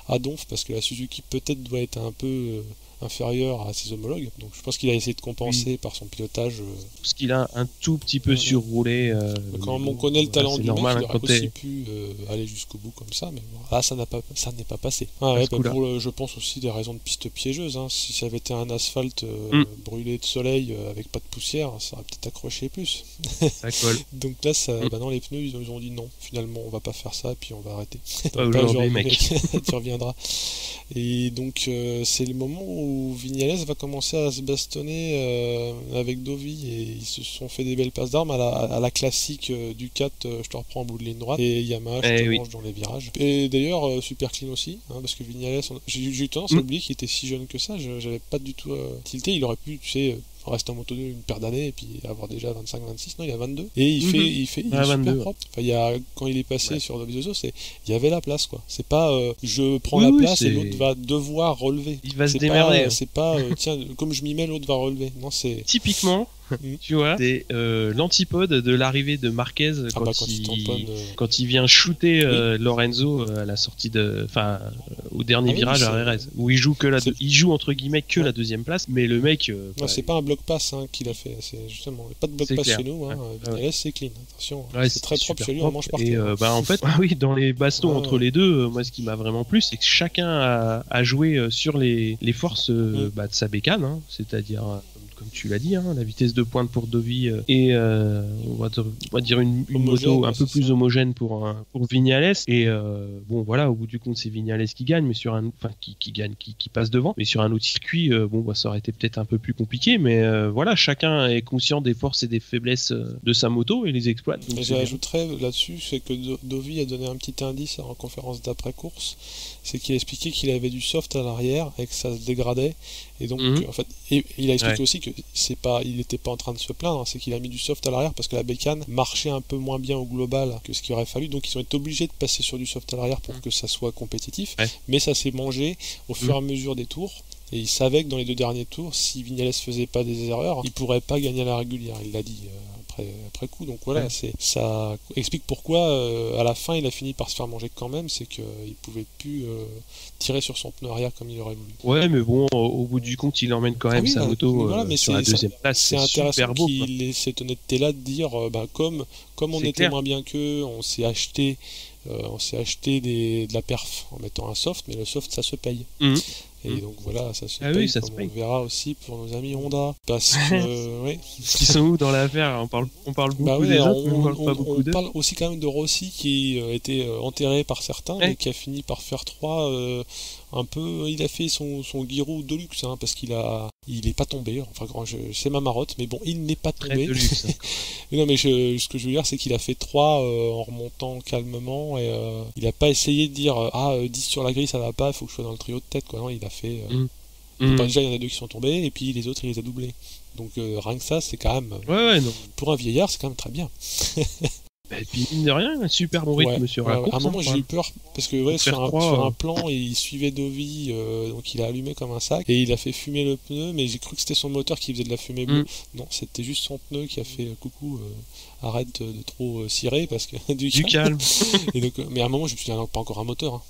à donf parce que la Suzuki peut-être doit être un peu inférieur à ses homologues, donc je pense qu'il a essayé de compenser par son pilotage. Parce qu'il a un tout petit peu surroulé. Quand on connaît le talent du mec, il aurait aussi pu aller jusqu'au bout comme ça, mais bon, ça n'est pas passé. Je pense aussi des raisons de piste piégeuse. Si ça avait été un asphalte brûlé de soleil avec pas de poussière, ça aurait peut-être accroché plus. Ça colle. Donc là, non, les pneus, ils ont dit non, finalement, on va pas faire ça, et puis on va arrêter. Aujourd'hui, mec. Tu reviendras. Et donc, c'est le moment où Vignales va commencer à se bastonner avec Dovi, et ils se sont fait des belles passes d'armes à la classique Ducat, je te reprends en bout de ligne droite, et Yamaha, je te mange dans les virages. Et d'ailleurs, super clean aussi, parce que Vignales, j'ai eu tendance à oublier qu'il était si jeune que ça, j'avais pas du tout tilté, il aurait pu, tu sais, rester en Moto 2 une paire d'années et puis avoir déjà 25-26, non il a 22 et il est super 22. propre. Quand il est passé sur Dovizioso, il y avait la place, quoi. C'est pas je prends la place et l'autre va devoir relever. Il va se démerder. C'est pas tiens, comme je m'y mets, l'autre va relever. Non, c'est typiquement tu vois, c'est l'antipode de l'arrivée de Marquez quand il vient shooter Lorenzo à la sortie au dernier virage à Jerez, où il joue entre guillemets que la deuxième place, mais le mec c'est pas un bloc pass qu'il a fait, c'est justement pas de bloc pass chez nous, c'est clean, attention, c'est très propre chez lui, on mange par terre. En fait dans les bastons entre les deux, moi ce qui m'a vraiment plu, c'est que chacun a joué sur les forces de sa bécane, c'est-à-dire comme tu l'as dit, la vitesse de pointe pour Dovi et on va dire une moto un peu plus homogène pour Vignales. Et bon voilà, au bout du compte c'est Vignales qui gagne, mais qui passe devant. Mais sur un autre circuit, ça aurait été peut-être un peu plus compliqué. Mais voilà, chacun est conscient des forces et des faiblesses de sa moto et les exploite. Et j'ajouterais là-dessus, c'est que Dovi a donné un petit indice en conférence d'après-course, c'est qu'il a expliqué qu'il avait du soft à l'arrière et que ça se dégradait. Et donc, en fait, il a expliqué aussi que il n'était pas en train de se plaindre, c'est qu'il a mis du soft à l'arrière parce que la bécane marchait un peu moins bien au global que ce qu'il aurait fallu. Donc, ils ont été obligés de passer sur du soft à l'arrière pour que ça soit compétitif. Mais ça s'est mangé au fur et à mesure des tours. Et il savait que dans les 2 derniers tours, si Vignales faisait pas des erreurs, il pourrait pas gagner à la régulière. Il l'a dit après coup. Donc voilà, ça explique pourquoi à la fin il a fini par se faire manger quand même, c'est qu'il pouvait plus tirer sur son pneu arrière comme il aurait voulu. Ouais, mais bon, au bout du compte, il emmène quand même sa moto sur la deuxième place. C'est intéressant qu'il ait cette honnêteté-là de dire, comme on était moins bien qu'eux, on s'est acheté de la perf en mettant un soft, mais le soft ça se paye. Et donc voilà, ça se Ah paye, oui, ça se comme paye. on le verra aussi pour nos amis Honda. Parce que, oui. Ils sont où dans l'affaire? On parle beaucoup Bah oui, des alors autres, mais on parle pas beaucoup d'eux. parle aussi quand même de Rossi qui a été enterré par certains, Ouais. mais qui a fini par faire 3 un peu. Il a fait son Giroud de luxe, hein, parce il est pas tombé. Enfin, c'est ma marotte, mais bon, il n'est pas Très tombé. de luxe. Mais non, mais ce que je veux dire, c'est qu'il a fait 3 en remontant calmement et il a pas essayé de dire 10 sur la grille ça va pas, il faut que je sois dans le trio de tête, quoi. Non, il a fait. Déjà, il y en a 2 qui sont tombés et puis les autres, il les a doublés. Donc rien que ça, c'est quand même. Ouais, non. Pour un vieillard, c'est quand même très bien. Et puis, mine de rien, un super bon rythme sur la course. À un moment, hein, j'ai eu peur parce que Pour sur faire un plan, il suivait Dovi, donc il a allumé comme un sac et il a fait fumer le pneu, mais j'ai cru que c'était son moteur qui faisait de la fumée bleue. Non, c'était juste son pneu qui a fait coucou, arrête de trop cirer parce que du calme. Et donc, mais à un moment, je me suis dit, pas encore un moteur, hein.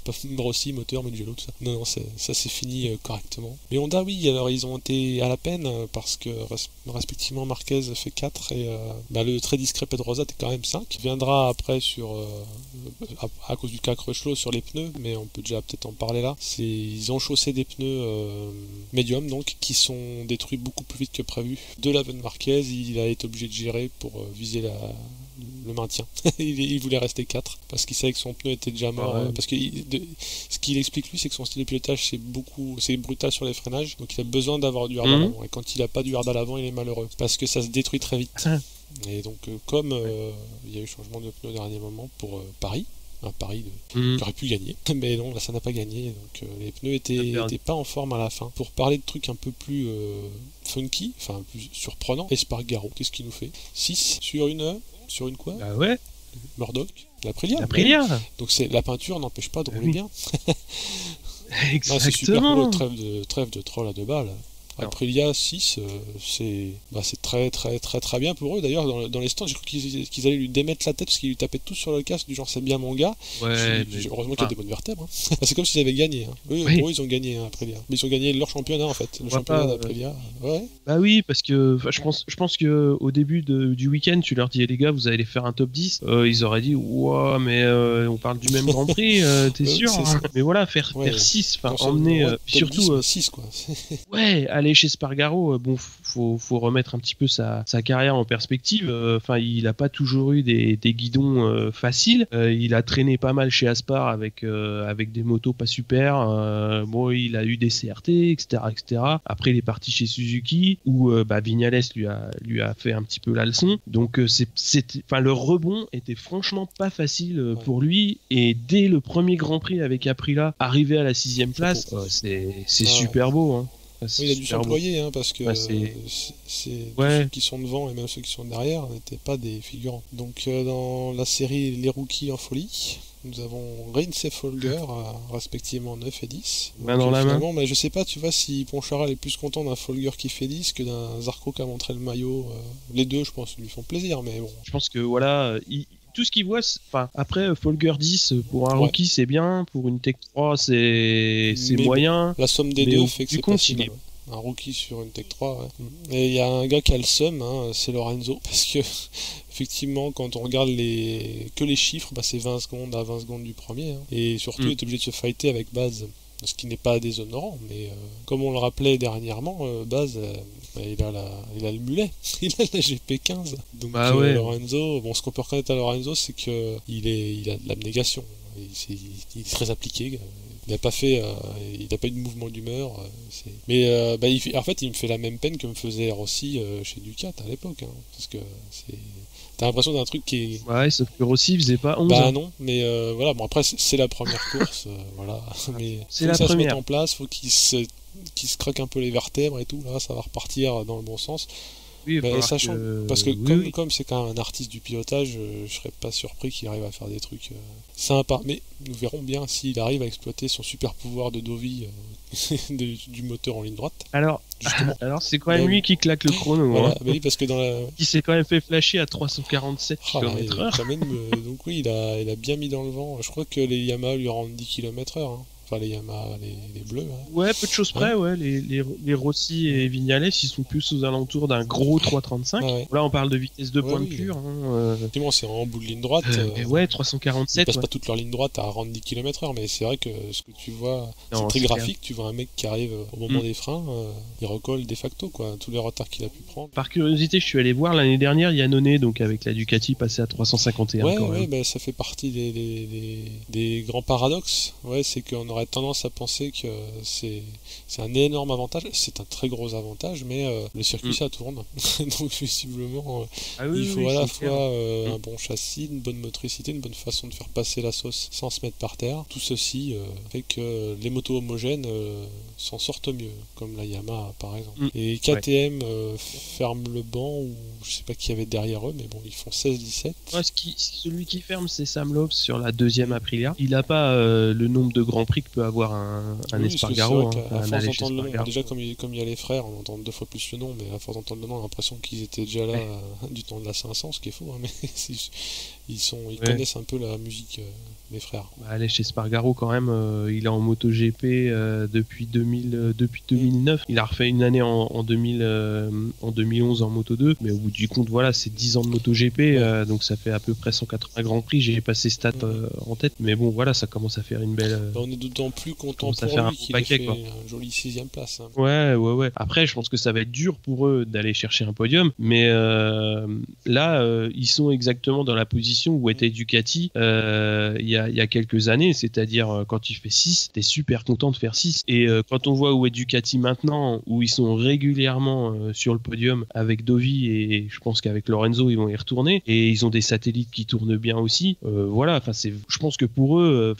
Pas Rossi, moteur, Mugello, tout ça. Non, ça s'est fini correctement. Mais Honda, oui, alors ils ont été à la peine parce que respectivement Marquez fait 4 et le très discret Pedrosa était quand même 5. Il viendra après à cause du cas Crutchlow sur les pneus, mais on peut déjà peut-être en parler là. Ils ont chaussé des pneus médium donc qui sont détruits beaucoup plus vite que prévu. De l'Aven Marquez, il a été obligé de gérer pour viser le maintien. il voulait rester 4 parce qu'il savait que son pneu était déjà mort. Parce que ce qu'il explique lui, c'est que son style de pilotage c'est brutal sur les freinages, donc il a besoin d'avoir du hard à l'avant. Et quand il a pas du hard à l'avant, il est malheureux parce que ça se détruit très vite. Et donc comme il y a eu changement de pneu au dernier moment pour Paris. Un pari qui aurait pu gagner, mais non, là ça n'a pas gagné, donc les pneus étaient pas en forme à la fin. Pour parler de trucs un peu plus funky, enfin plus surprenants, Espargaro, qu'est-ce qu'il nous fait 6 sur une quoi Bah ouais. Murdoch, l'Aprilia. Donc la peinture n'empêche pas de rouler bien. Exactement. C'est super cool, trêve de troll à 2 balles. Aprilia 6, c'est très très très très bien pour eux. D'ailleurs, dans les stands, j'ai cru qu'ils allaient lui démettre la tête parce qu'ils lui tapaient tous sur le casque du genre c'est bien mon gars. Heureusement qu'il y a des bonnes vertèbres. Hein. C'est comme s'ils avaient gagné. Hein. Pour eux, ils ont gagné Aprilia. Mais ils ont gagné leur championnat en fait. Le championnat d'Aprilia. Ouais. Bah oui, parce que je pense que au début du week-end, tu leur dis les gars, vous allez faire un top 10. Ils auraient dit ouah, mais on parle du même Grand Prix, t'es sûr hein. Mais voilà, faire 6, emmener surtout 6 quoi. Ouais, aller chez Spargaro, faut remettre un petit peu sa carrière en perspective. Enfin, il a pas toujours eu des guidons faciles. Il a traîné pas mal chez Aspar avec des motos pas super. Il a eu des CRT, etc., etc. Après, il est parti chez Suzuki où Vignales lui a fait un petit peu la leçon. Donc, le rebond était franchement pas facile pour lui. Et dès le premier Grand Prix avec Aprilia, arrivé à la 6e place, c'est super beau. Hein. Il a dû s'employer parce que ceux qui sont devant et même ceux qui sont derrière n'étaient pas des figurants. Donc dans la série Les Rookies en folie, nous avons Rins et Folger respectivement 9 et 10. Main dans la main. Mais je sais pas, tu vois, si Poncharal est plus content d'un Folger qui fait 10 que d'un Zarco qui a montré le maillot. Les deux, je pense, lui font plaisir, mais bon. Je pense que voilà, tout ce qu'il voit, après Folger 10 pour un rookie c'est bien, pour une Tech 3 c'est moyen. La somme des deux fait que c'est pas si mal. Un rookie sur une Tech 3, ouais. Et il y a un gars qui a le seum, c'est Lorenzo, parce que effectivement quand on regarde que les chiffres, c'est 20 secondes à 20 secondes du premier, et surtout il est obligé de se fighter avec Baz, ce qui n'est pas déshonorant, mais comme on le rappelait dernièrement, Baz il a le mulet, il a la GP15. Donc Lorenzo, ce qu'on peut reconnaître à Lorenzo, c'est que il a de l'abnégation, il est très appliqué. Il n'a pas eu de mouvement d'humeur. Mais en fait, il me fait la même peine que me faisait Rossi chez Ducat à l'époque, parce que t'as l'impression d'un truc qui est... Ouais, sauf que Rossi faisait pas 11 ans. Non, mais voilà, bon après c'est la première course, voilà. Mais c'est la ça première. se mette en place, faut qu'il se croque un peu les vertèbres et tout, là ça va repartir dans le bon sens. Oui, sachant, parce que comme c'est quand même un artiste du pilotage, je serais pas surpris qu'il arrive à faire des trucs sympas. Mais nous verrons bien s'il arrive à exploiter son super pouvoir de Dovi du moteur en ligne droite. Alors c'est quand même lui qui claque le chrono. Voilà, oui, parce que il s'est quand même fait flasher à 347 km/h. Donc oui, il a bien mis dans le vent. Je crois que les Yamaha lui rendent 10 km/h. Enfin, les Yamaha, les bleus. Hein. Ouais, peu de choses près, ouais. Les Rossi et Vignales, ils sont plus aux alentours d'un gros 335. Ouais. Là, on parle de vitesse de pointe oui. pure. Effectivement, c'est en bout de ligne droite. Ouais, Ils 347. passent pas toute leur ligne droite à 40 km/h, mais c'est vrai que ce que tu vois, c'est très graphique. Tu vois un mec qui arrive au moment des freins, il recolle de facto, quoi, tous les retards qu'il a pu prendre. Par curiosité, je suis allé voir l'année dernière Yannone, donc avec la Ducati, passé à 351. Ouais, bah, ça fait partie des grands paradoxes. Ouais, c'est qu'on aurait tendance à penser que c'est un énorme avantage, c'est un très gros avantage, mais le circuit ça tourne. Donc visiblement, il faut à la fois un bon châssis, une bonne motricité, une bonne façon de faire passer la sauce sans se mettre par terre. Tout ceci fait que les motos homogènes s'en sortent mieux, comme la Yamaha par exemple. Et KTM ferme le banc, ou je sais pas qui y avait derrière eux, mais bon, ils font 16-17. Ouais, celui qui ferme, c'est Sam Lobes sur la deuxième Aprilia. Il n'a pas le nombre de grands prix que peut avoir un Espargaro. À force d'entendre le nom, déjà comme il y a les frères, on entend 2 fois plus le nom, mais à force d'entendre le nom, on a l'impression qu'ils étaient déjà là du temps de la 500, ce qui est faux, hein, mais ils connaissent un peu la musique, les frères. Allez, chez Espargaro quand même, il est en MotoGP depuis 2009. Il a refait une année en 2011 en Moto2, mais au bout du compte, voilà, c'est 10 ans de MotoGP, donc ça fait à peu près 180 Grands Prix. J'ai pas ses stats en tête, mais bon, voilà, ça commence à faire une belle. On est d'autant plus content pour lui qu'il ait fait une jolie 6ème place. Hein. Ouais. Après, je pense que ça va être dur pour eux d'aller chercher un podium, mais là, ils sont exactement dans la position où était Ducati il y a quelques années, c'est-à-dire quand il fait 6, t'es super content de faire 6. Et quand on voit où est Ducati maintenant, où ils sont régulièrement sur le podium avec Dovi, et je pense qu'avec Lorenzo, ils vont y retourner, et ils ont des satellites qui tournent bien aussi. Voilà, enfin, je pense que pour eux,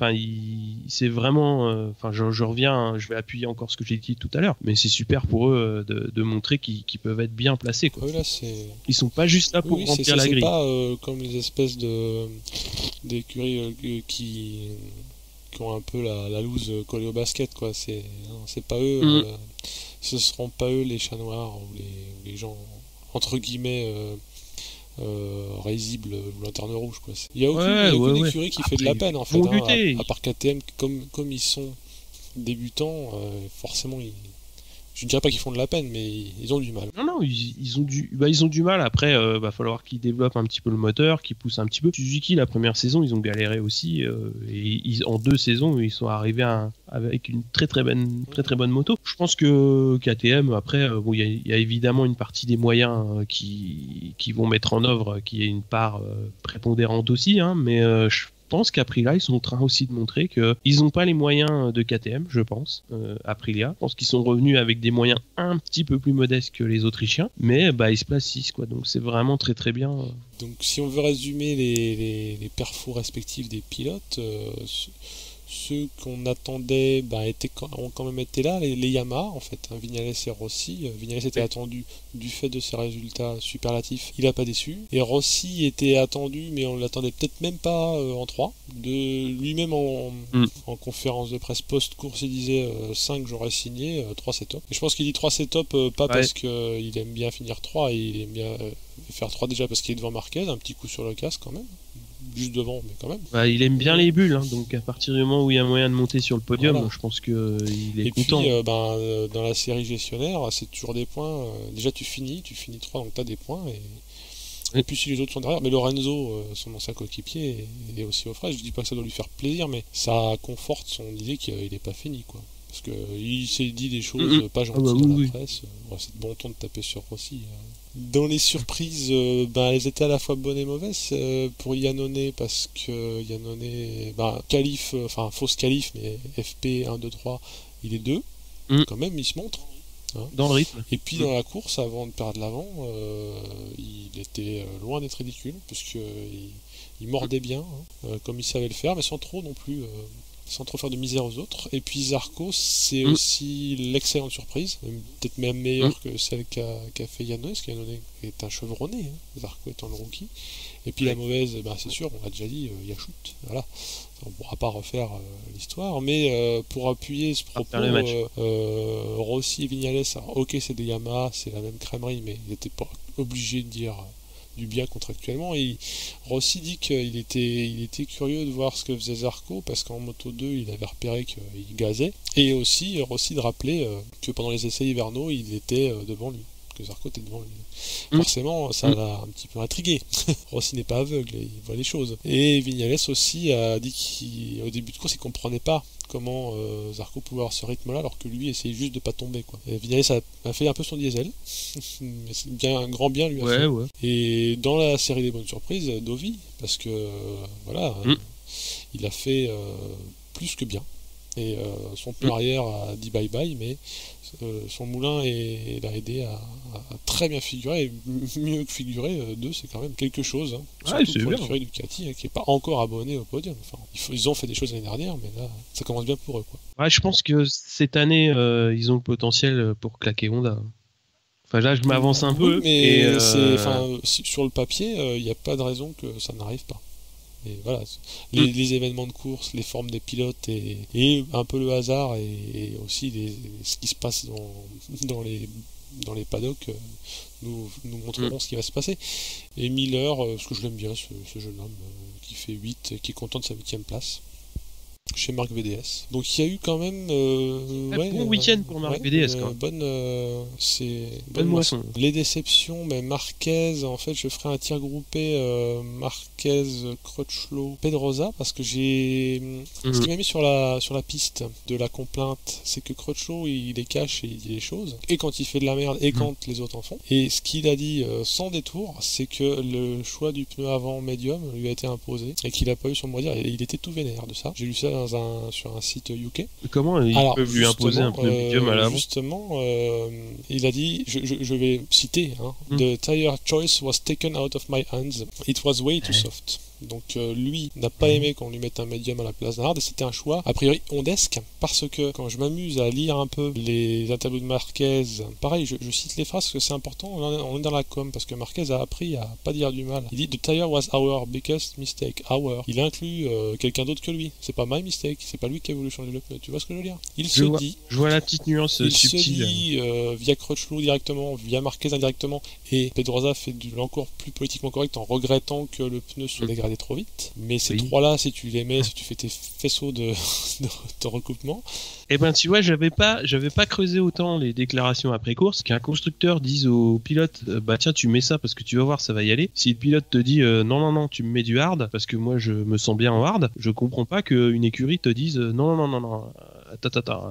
c'est vraiment, je reviens, je vais appuyer encore ce que j'ai dit tout à l'heure, mais c'est super pour eux de montrer qu'ils peuvent être bien placés, quoi. Là, ils sont pas juste là pour remplir la grille. C'est pas comme les espèces d'écuries qui ont un peu la loose collée au basket, quoi. C'est pas eux, ce seront pas eux les chats noirs ou les gens entre guillemets risibles ou lanterne rouge, quoi. Il y a aucune écurie qui fait de la peine en fait, à part KTM, comme ils sont débutants, forcément je ne dirais pas qu'ils font de la peine, mais ils ont du mal. Non, ils ont du mal. Après, va falloir qu'ils développent un petit peu le moteur, qu'ils poussent un petit peu. Suzuki, la première saison, ils ont galéré aussi. En 2 saisons, ils sont arrivés avec une très très bonne moto. Je pense que KTM, après, il y a évidemment une partie des moyens qui vont mettre en œuvre, qui est une part prépondérante aussi, hein, mais je pense qu'Aprilia, ils sont en train aussi de montrer qu'ils n'ont pas les moyens de KTM, je pense. Aprilia, je pense qu'ils sont revenus avec des moyens un petit peu plus modestes que les Autrichiens, mais ils se placent 6, quoi. Donc c'est vraiment très très bien. Donc si on veut résumer les perfos respectifs des pilotes, ceux qu'on attendait ont quand même été là, les Yamaha en fait, hein, Vignales et Rossi. Vignales était attendu du fait de ses résultats superlatifs, il n'a pas déçu. Et Rossi était attendu, mais on l'attendait peut-être même pas en 3. De lui-même en conférence de presse post-course, il disait 5 j'aurais signé, 3 c'est top. Et je pense qu'il dit 3 c'est top, pas parce qu'il aime bien finir 3, il aime bien faire 3 déjà parce qu'il est devant Marquez, un petit coup sur le casque quand même. Juste devant, mais quand même. Il aime bien les bulles, hein, donc à partir du moment où il y a moyen de monter sur le podium, je pense qu'il est content. Et puis, dans la série gestionnaire, c'est toujours des points. Déjà, tu finis 3, donc tu as des points. Et puis, si les autres sont derrière, mais Lorenzo, son ancien coéquipier, est aussi au frais. Je dis pas que ça doit lui faire plaisir, mais ça conforte son idée qu'il n'est pas fini, quoi. Parce qu'il s'est dit des choses pas gentilles dans la presse. C'est de bon ton de taper sur Rossi. Dans les surprises, elles étaient à la fois bonnes et mauvaises pour Yannone, parce que Yannone, fausse qualif, mais FP 1, 2, 3, il est 2. Quand même, il se montre. Hein. Dans le rythme. Et puis dans la course, avant de perdre l'avant, il était loin d'être ridicule, parce qu'il mordait bien, comme il savait le faire, mais sans trop non plus. Sans trop faire de misère aux autres. Et puis Zarco, c'est aussi l'excellente surprise, peut-être même meilleure que celle qu'a fait Yannone, parce qu'Yannone est un chevronné, hein, Zarco étant le rookie. Et puis la mauvaise, c'est sûr, on l'a déjà dit, Yachout. Voilà. On ne pourra pas refaire l'histoire, mais pour appuyer ce propos, Rossi et Vignales, ok, c'est des Yamaha, c'est la même crèmerie, mais ils n'étaient pas obligés de dire du bien contractuellement. Et Rossi dit qu'il était curieux de voir ce que faisait Zarco, parce qu'en Moto 2, il avait repéré qu'il gazait. Et aussi, Rossi de rappeler que pendant les essais hivernaux, il était devant lui, que Zarco était devant lui. Forcément, ça l'a un petit peu intrigué. Rossi n'est pas aveugle, il voit les choses. Et Vignales aussi a dit qu'au début de course, il comprenait pas comment Zarco pouvait avoir ce rythme-là, alors que lui essayait juste de pas tomber, quoi. Et Vignales a fait un peu son diesel, mais c'est bien un grand bien lui a fait. Ouais. Et dans la série des bonnes surprises, Dovi, parce que voilà, il a fait plus que bien. Et son pneu arrière a dit bye bye, mais son moulin l'a aidé à très bien figurer, et mieux que figurer, 2 c'est quand même quelque chose, surtout c'est pour bien. l'écurie Ducati, qui n'est pas encore abonné au podium. Enfin, ils ont fait des choses l'année dernière, mais là ça commence bien pour eux, quoi. Ouais, je pense que cette année ils ont le potentiel pour claquer Honda. Enfin là je m'avance un peu, mais sur le papier il n'y a pas de raison que ça n'arrive pas. Et voilà, les événements de course, les formes des pilotes et un peu le hasard et aussi ce qui se passe dans les paddocks nous montreront ce qui va se passer. Et Miller, parce que je l'aime bien, ce jeune homme qui fait 8, qui est content de sa 8ème place chez Marc VDS. Donc il y a eu quand même bon week-end pour Marc VDS, quoi. Bonne moisson. Les déceptions, mais Marquez, en fait je ferai un tir groupé Marquez, Crutchlow, Pedrosa, parce que ce qui m'a mis sur la piste de la complainte, c'est que Crutchlow il les cache et il dit les choses, et quand il fait de la merde et quand les autres en font. Et ce qu'il a dit sans détour, c'est que le choix du pneu avant médium lui a été imposé et qu'il a pas eu son mot à dire, et il était tout vénère de ça. J'ai lu ça sur un site UK. Comment ils peuvent lui imposer un pneu médium à l'avant? Justement, il a dit, je vais citer, The tire choice was taken out of my hands. It was way too soft. Donc lui n'a pas aimé qu'on lui mette un médium à la place d'un hard, et c'était un choix a priori ondesque, parce que quand je m'amuse à lire un peu les interviews de Marquez, pareil, je cite les phrases parce que c'est important, on est dans la com, parce que Marquez a appris à pas dire du mal. Il dit The tire was our biggest mistake. Our. Il inclut quelqu'un d'autre que lui. C'est pas my mistake, c'est pas lui qui a voulu changer le pneu. Tu vois ce que je veux dire? Je vois la petite nuance subtile. Il se dit via Crutchlow directement, via Marquez indirectement, et Pedrosa fait de l'encore plus politiquement correct en regrettant que le pneu soit dégradé trop vite. Mais ces trois-là, si tu les mets, si tu fais tes faisceaux de recoupement. Eh ben, tu vois, j'avais pas creusé autant les déclarations après course, qu'un constructeur dise au pilote, bah tiens, tu mets ça parce que tu vas voir, ça va y aller. Si le pilote te dit, non, tu me mets du hard parce que moi je me sens bien en hard, je comprends pas qu'une écurie te dise, non.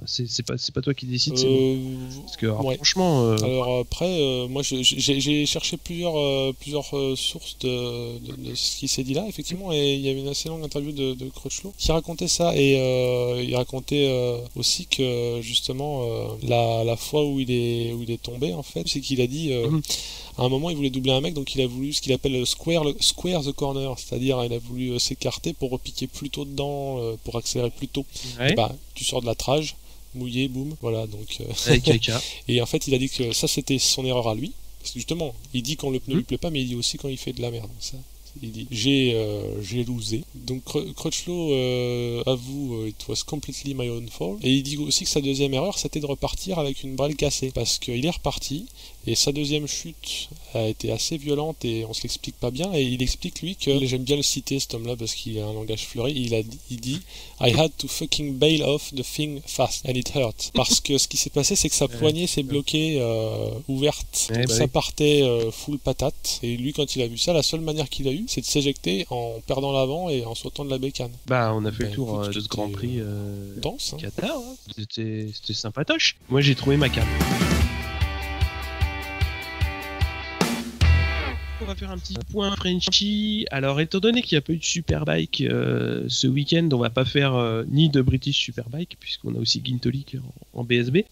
C'est pas toi qui décide, c'est moi. Parce que franchement. Alors après, moi j'ai cherché plusieurs sources de ce qui s'est dit là, effectivement, et il y avait une assez longue interview de Crutchlow qui racontait ça, et il racontait aussi que justement la fois où il est tombé, en fait, c'est qu'il a dit à un moment il voulait doubler un mec, donc il a voulu ce qu'il appelle square the corner, c'est-à-dire il a voulu s'écarter pour repiquer plus tôt dedans, pour accélérer plus tôt. Et bah, tu sors de la trage, mouillé, boum, voilà, donc et en fait il a dit que ça c'était son erreur à lui, parce que justement il dit quand le pneu lui plaît pas, mais il dit aussi quand il fait de la merde, ça. Il dit j'ai losé. Donc Crutchlow avoue it was completely my own fault, et il dit aussi que sa deuxième erreur c'était de repartir avec une brêle cassée, parce qu'il est reparti et sa deuxième chute a été assez violente et on se l'explique pas bien, et il explique lui que, j'aime bien le citer cet homme là parce qu'il a un langage fleuri, il dit I had to fucking bail off the thing fast and it hurt, parce que ce qui s'est passé c'est que sa poignée s'est bloquée ouverte, donc ça partait full patate, et lui quand il a vu ça, la seule manière qu'il a eu c'est de s'éjecter en perdant l'avant et en sautant de la bécane. Bah on a fait le tour de ce Grand Prix dense, Qatar, c'était sympatoche. Moi j'ai trouvé ma carte. On va faire un petit point Frenchy. Alors, étant donné qu'il n'y a pas eu de Superbike ce week-end, on va pas faire ni de British Superbike, puisqu'on a aussi Gintolik en BSB.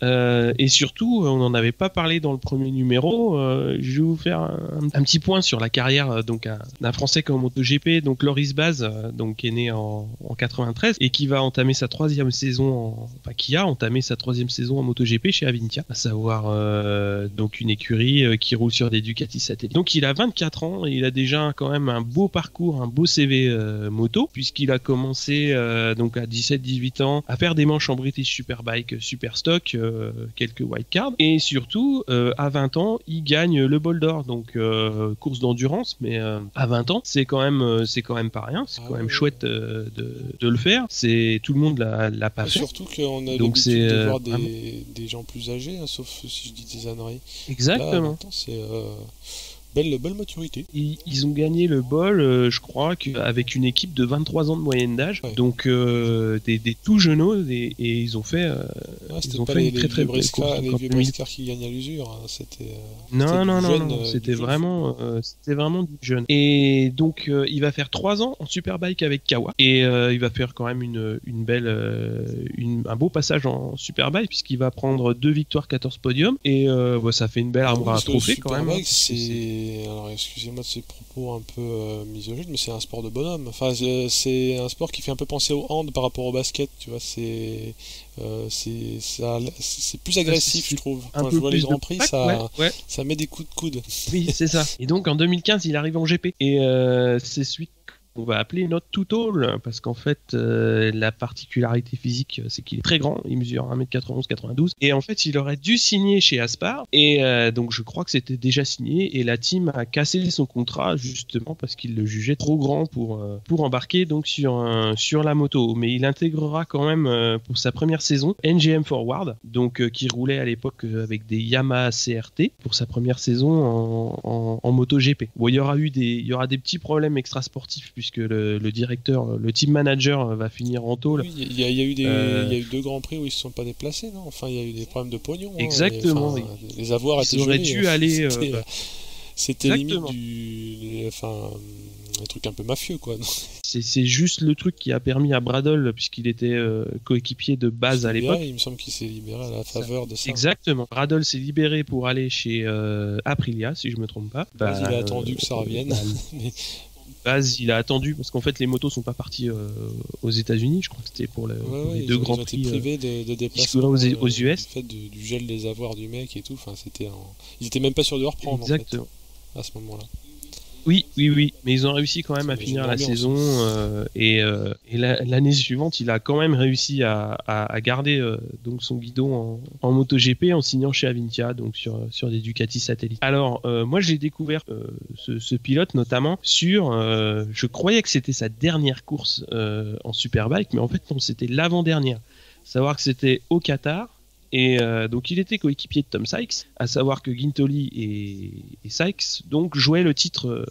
Et surtout, on n'en avait pas parlé dans le premier numéro. Je vais vous faire un petit point sur la carrière d'un Français comme MotoGP, donc Loris Baz, qui est né en 93 et qui va entamer sa troisième saison, qui a entamé sa troisième saison en MotoGP chez Avintia, à savoir donc une écurie qui roule sur des Ducati satellites. Donc, il a 24 24 ans et il a déjà quand même un beau parcours, un beau CV moto, puisqu'il a commencé donc à 17-18 ans à faire des manches en British Superbike Superstock, quelques wildcards, et surtout à 20 ans il gagne le bol d'or, donc course d'endurance, mais à 20 ans c'est quand même pas rien, c'est quand même chouette de le faire. C'est tout le monde l'a pas fait. Surtout qu'on a donc l'habitude de voir des gens plus âgés, hein, sauf si je dis des âneries. Exactement. Là, c'est belle maturité. Ils ont gagné le bol, je crois, avec une équipe de 23 ans de moyenne d'âge, donc des tout jeuneaux, et ils ont fait, ils ont fait une très belle course. Les vieux briscards qui gagnent à l'usure, hein, c'était non, c'était vraiment du jeune. Et donc il va faire 3 ans en Superbike avec Kawa, et il va faire quand même un beau passage en Superbike, puisqu'il va prendre 2 victoires, 14 podiums, et ça fait une belle armoire à trophée quand même. Alors excusez-moi de ces propos un peu misogynes, mais c'est un sport de bonhomme. Enfin, c'est un sport qui fait un peu penser au hand par rapport au basket, tu vois. C'est plus agressif, je trouve. Quand je vois les grands prix, ça met des coups de coude. Oui, c'est ça. Et donc en 2015, il arrive en GP, et c'est celui qu'on va appeler notre too tall, parce qu'en fait la particularité physique c'est qu'il est très grand, il mesure 1m91, 92, et en fait il aurait dû signer chez Aspar, et donc je crois que c'était déjà signé, et la team a cassé son contrat justement parce qu'il le jugeait trop grand pour embarquer donc sur la moto. Mais il intégrera quand même pour sa première saison NGM Forward, donc qui roulait à l'époque avec des Yamaha CRT pour sa première saison en MotoGP. Bon, il y aura des petits problèmes extrasportifs, puisque le directeur, le team manager va finir en tôle. Oui, il y a eu 2 grands prix où ils se sont pas déplacés, non? Enfin, il y a eu des problèmes de pognon. Exactement. Les avoirs étaient auraient dû aller. C'était limite un truc un peu mafieux, quoi. C'est juste le truc qui a permis à Bradle, puisqu'il était coéquipier de base à l'époque. Il me semble qu'il s'est libéré à la faveur de ça. Exactement. Bradle s'est libéré pour aller chez Aprilia, si je me trompe pas. Il a attendu que ça revienne. Base, il a attendu parce qu'en fait les motos sont pas parties aux États-Unis, je crois que c'était pour les 2 grands prix privés de déplacement aux US. Du fait du gel des avoirs du mec et tout, enfin ils étaient même pas sûrs de reprendre. Exactement. En fait, à ce moment-là. Oui, mais ils ont réussi quand même à finir la saison, et l'année suivante, il a quand même réussi à garder donc son guidon en MotoGP en signant chez Avintia, donc sur des Ducati satellites. Alors moi j'ai découvert ce pilote notamment je croyais que c'était sa dernière course en Superbike, mais en fait non, c'était l'avant-dernière. Savoir que c'était au Qatar. Et donc il était coéquipier de Tom Sykes, à savoir que Guintoli et Sykes donc jouaient le titre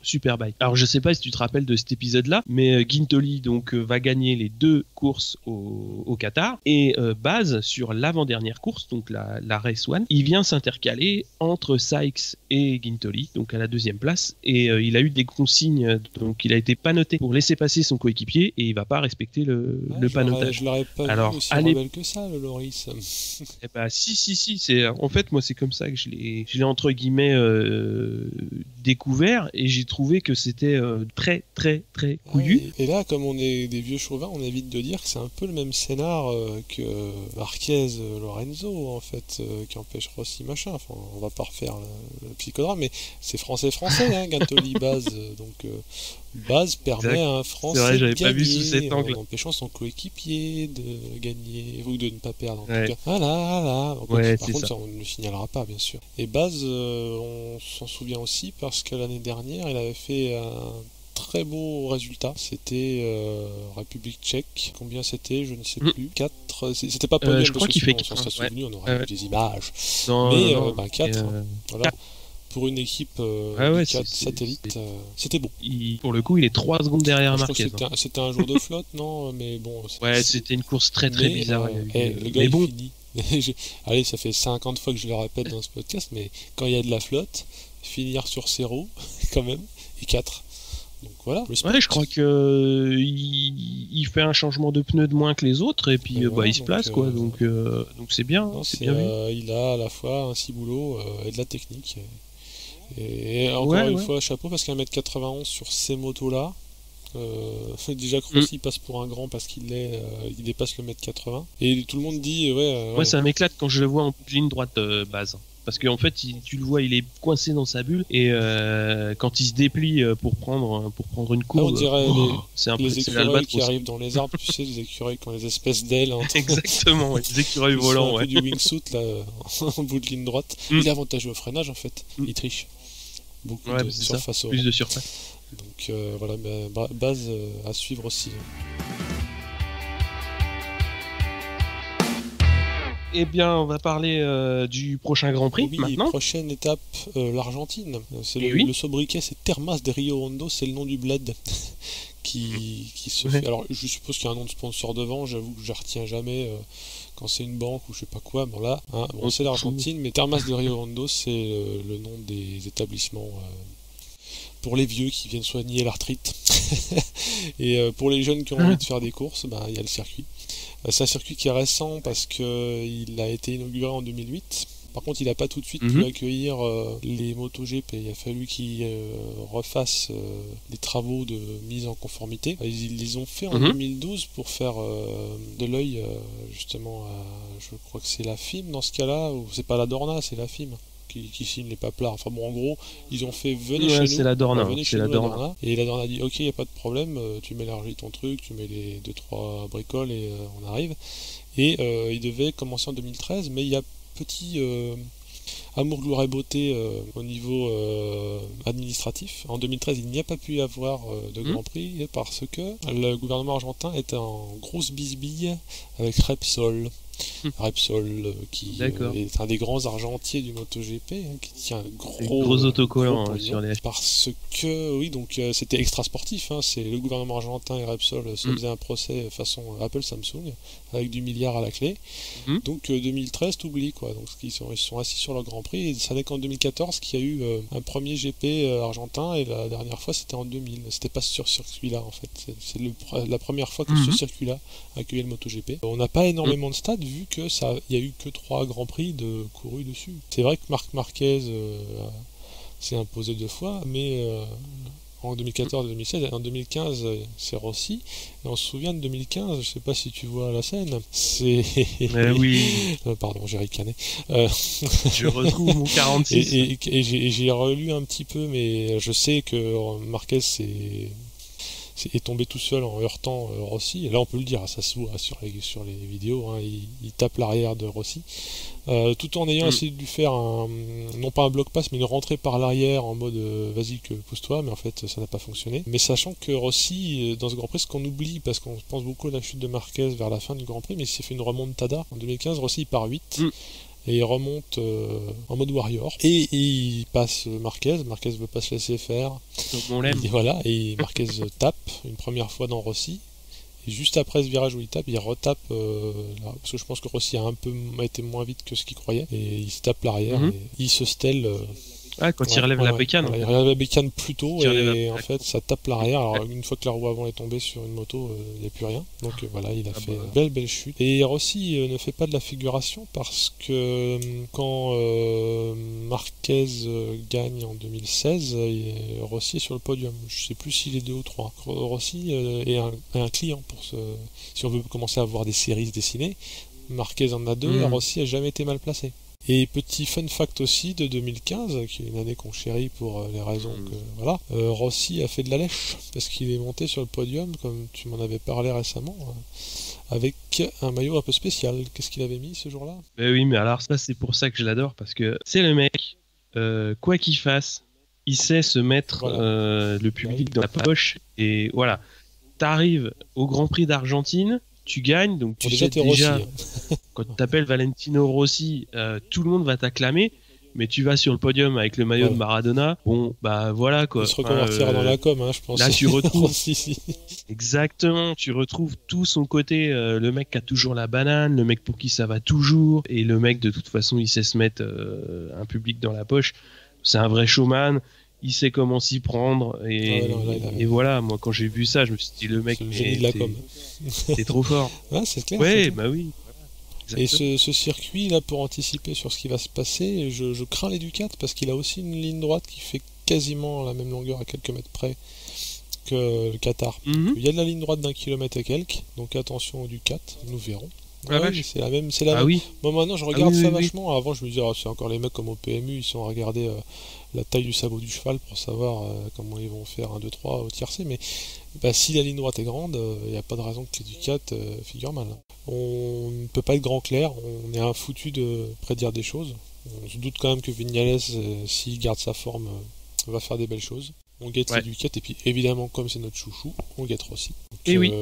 Superbike. Alors je sais pas si tu te rappelles de cet épisode-là, mais Guintoli donc va gagner les 2 courses au Qatar, et Baz sur l'avant-dernière course, donc la Race 1, il vient s'intercaler entre Sykes et Guintoli, donc à la 2e place, et il a eu des consignes, donc il a été panoté pour laisser passer son coéquipier, et il va pas respecter le panotage. Je l'aurais pas vu aussi rebelle que ça, le Loris. Eh ben, si, en fait moi c'est comme ça que je l'ai entre guillemets découvert, et j'ai trouvé que c'était très très très couillu. Et là, comme on est des vieux chauvins, on évite de dire que c'est un peu le même scénar que Marquez Lorenzo en fait, qui empêche Rossi machin. Enfin, on va pas refaire le psychodrame, mais c'est français hein, Guintoli Baz, donc Baz permet à un Français de gagner en empêchant son coéquipier de gagner ou de ne pas perdre. En tout cas. Voilà. Donc, par contre, ça, on ne le signalera pas, bien sûr. Et Baz, on s'en souvient aussi parce que l'année dernière, il avait fait un très beau résultat. C'était République tchèque. Combien c'était? Je ne sais plus. 4. C'était pas podium, je crois qu'il fait 4. On s'en serait souvenu, on aurait eu des images. Non, mais 4. Voilà. Pour une équipe satellite, c'était bon. Pour le coup, il est 3 secondes derrière Marquez. C'était un jour de flotte, non? Mais bon. C'était une course très très bizarre. Le gars, il finit. Allez, ça fait 50 fois que je le répète dans ce podcast, mais quand il y a de la flotte, finir sur 0, quand même, et 4. Donc voilà. Je crois que il fait un changement de pneu de moins que les autres, et puis il se place, quoi. Donc c'est bien. Non, c'est bien vu. Il a à la fois un ciboulot et de la technique. Et encore une fois, chapeau, parce qu'un 1m91 sur ces motos-là, déjà que Rossi passe pour un grand parce qu'il dépasse le 1m80. Et tout le monde dit, moi ça m'éclate quand je le vois en ligne droite Baz. parce qu'en fait, tu le vois, il est coincé dans sa bulle et quand il se déplie pour prendre une courbe, on dirait c'est un peu les écureuils qui arrivent dans les arbres, tu sais, les écureuils qui ont les espèces d'ailes. Exactement, ouais, les écureuils volants, un ouais. peu du wingsuit là, en bout de ligne droite. Il est avantageux au freinage en fait, il triche. Beaucoup de surface au plus de surface. Donc voilà, base à suivre aussi. Eh bien, on va parler du prochain Grand Prix maintenant. Prochaine étape, l'Argentine. C'est le sobriquet, c'est Termas de Rio Hondo, c'est le nom du bled qui se fait. Alors, je suppose qu'il y a un nom de sponsor devant, j'avoue que je ne retiens jamais quand c'est une banque ou je sais pas quoi. Bon là, c'est l'Argentine, mais Termas de Rio Hondo, c'est le nom des établissements pour les vieux qui viennent soigner l'arthrite. Et pour les jeunes qui ont envie de faire des courses, il y a le circuit. C'est un circuit qui est récent parce qu'il a été inauguré en 2008. Par contre, il n'a pas tout de suite pu accueillir les MotoGP. Il a fallu qu'ils refassent les travaux de mise en conformité. Ils les ont fait en 2012 pour faire de l'œil justement à, je crois que c'est la FIM dans ce cas-là, ou c'est pas la Dorna, c'est la FIM qui signe les paplards. Enfin bon, en gros, ils ont fait venez chez nous. C'est la Dorna. Venez chez nous, la Dorna. Et la Dorna a dit ok, il n'y a pas de problème, tu m'élargis ton truc, tu mets les 2-3 bricoles et on arrive. Et il devait commencer en 2013, mais il y a petit amour, gloire et beauté au niveau administratif. En 2013, il n'y a pas pu y avoir de Grand Prix parce que le gouvernement argentin était en grosse bisbille avec Repsol. Repsol qui est un des grands argentiers du MotoGP qui tient un gros autocollant sur les... parce que oui, donc c'était extra sportif, c'est le gouvernement argentin et Repsol se faisaient un procès façon Apple Samsung avec du milliard à la clé. Donc 2013 t'oublies quoi, donc ils se sont assis sur leur Grand Prix et ça n'est qu'en 2014 qu'il y a eu un premier GP argentin et la dernière fois c'était en 2000. C'était pas sur ce circuit-là en fait, c'est la première fois que ce circuit-là accueillait le MotoGP. On n'a pas énormément de stades vu que il y a eu que 3 Grands Prix courus dessus. C'est vrai que Marc Marquez s'est imposé 2 fois, mais en 2014 et 2016, en 2015 c'est Rossi, et on se souvient de 2015, je sais pas si tu vois la scène, c'est... oui. Pardon, j'ai ricané. Je retrouve mon 46. Et j'ai relu un petit peu, mais je sais que Marquez est tombé tout seul en heurtant Rossi, et là on peut le dire, ça se voit sur les vidéos, il tape l'arrière de Rossi, tout en ayant essayé de lui faire non pas un bloc pass mais une rentrée par l'arrière en mode vas-y que pousse-toi, mais en fait ça n'a pas fonctionné. Mais sachant que Rossi dans ce Grand Prix, ce qu'on oublie parce qu'on pense beaucoup à la chute de Marquez vers la fin du Grand Prix, mais il s'est fait une remontada en 2015, Rossi part 8 et il remonte en mode warrior et il passe Marquez veut pas se laisser faire, et voilà, et Marquez tape une première fois dans Rossi et juste après ce virage où il tape, il retape parce que je pense que Rossi a été moins vite que ce qu'il croyait et il se tape l'arrière et il se stèle quand il relève la bécane. Il relève la bécane plus tôt et en fait ça tape l'arrière. Alors une fois que la roue avant est tombée sur une moto, il n'y a plus rien. Donc voilà, il a fait belle chute. Et Rossi ne fait pas de la figuration parce que quand Marquez gagne en 2016, Rossi est sur le podium. Je sais plus s'il est 2 ou 3. Rossi est un client pour si on veut commencer à voir des séries se dessiner. Marquez en a 2 et Rossi n'a jamais été mal placé. Et petit fun fact aussi de 2015, qui est une année qu'on chérit pour les raisons que... Voilà, Rossi a fait de la lèche, parce qu'il est monté sur le podium, comme tu m'en avais parlé récemment, avec un maillot un peu spécial. Qu'est-ce qu'il avait mis ce jour-là ? Oui, mais alors ça c'est pour ça que je l'adore, parce que c'est le mec, quoi qu'il fasse, il sait se mettre le public dans la poche, et voilà. T'arrives au Grand Prix d'Argentine, tu gagnes, donc tu sais déjà, quand tu t'appelles Valentino Rossi, tout le monde va t'acclamer, mais tu vas sur le podium avec le maillot de Maradona, bon, bah voilà quoi. Il se reconvertira dans la com, je pense. Là, tu retrouves... Exactement, tu retrouves tout son côté, le mec qui a toujours la banane, le mec pour qui ça va toujours, et le mec de toute façon, il sait se mettre un public dans la poche. C'est un vrai showman. Il sait comment s'y prendre et voilà, moi quand j'ai vu ça je me suis dit le mec t'es trop fort. C'est clair. Ouais, bah oui. Et ce circuit là, pour anticiper sur ce qui va se passer, je crains les Ducats parce qu'il a aussi une ligne droite qui fait quasiment la même longueur à quelques mètres près que le Qatar. Il y a de la ligne droite d'1 kilomètre et quelques, donc attention aux Ducats, nous verrons. La Ouais, vache. c'est la même. C'est la Ah même. oui. Moi maintenant je regarde oui, ça oui, oui. vachement. Avant je me disais, ah, c'est encore les mecs comme au PMU, ils sont à regarder la taille du sabot du cheval pour savoir comment ils vont faire 1, 2, 3 au tiercé. Mais bah, si la ligne droite est grande, il n'y a pas de raison que l'Éducat figure mal. On ne peut pas être grand clair, on est un foutu de prédire des choses. On se doute quand même que Vignales, s'il garde sa forme, va faire des belles choses. On guette Ouais. l'Éducat, et puis évidemment, comme c'est notre chouchou, on guettera aussi. Donc, Et oui.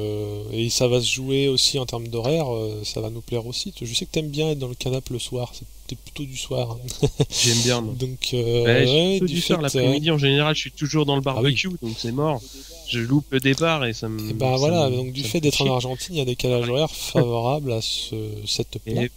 Et ça va se jouer aussi en termes d'horaire, ça va nous plaire aussi. Je sais que t'aimes bien être dans le canapé le soir, c'était plutôt du soir. Hein. J'aime bien. Moi. Donc, Ouais, je suis plutôt du du soir. fait, L'après-midi, en général, je suis toujours dans le barbecue, donc c'est mort. Je loupe le départ et ça me. et ben ça voilà, me- donc du ça me fait d'être en chier. Argentine, il y a des calages horaires favorables à ce setup-là, Et-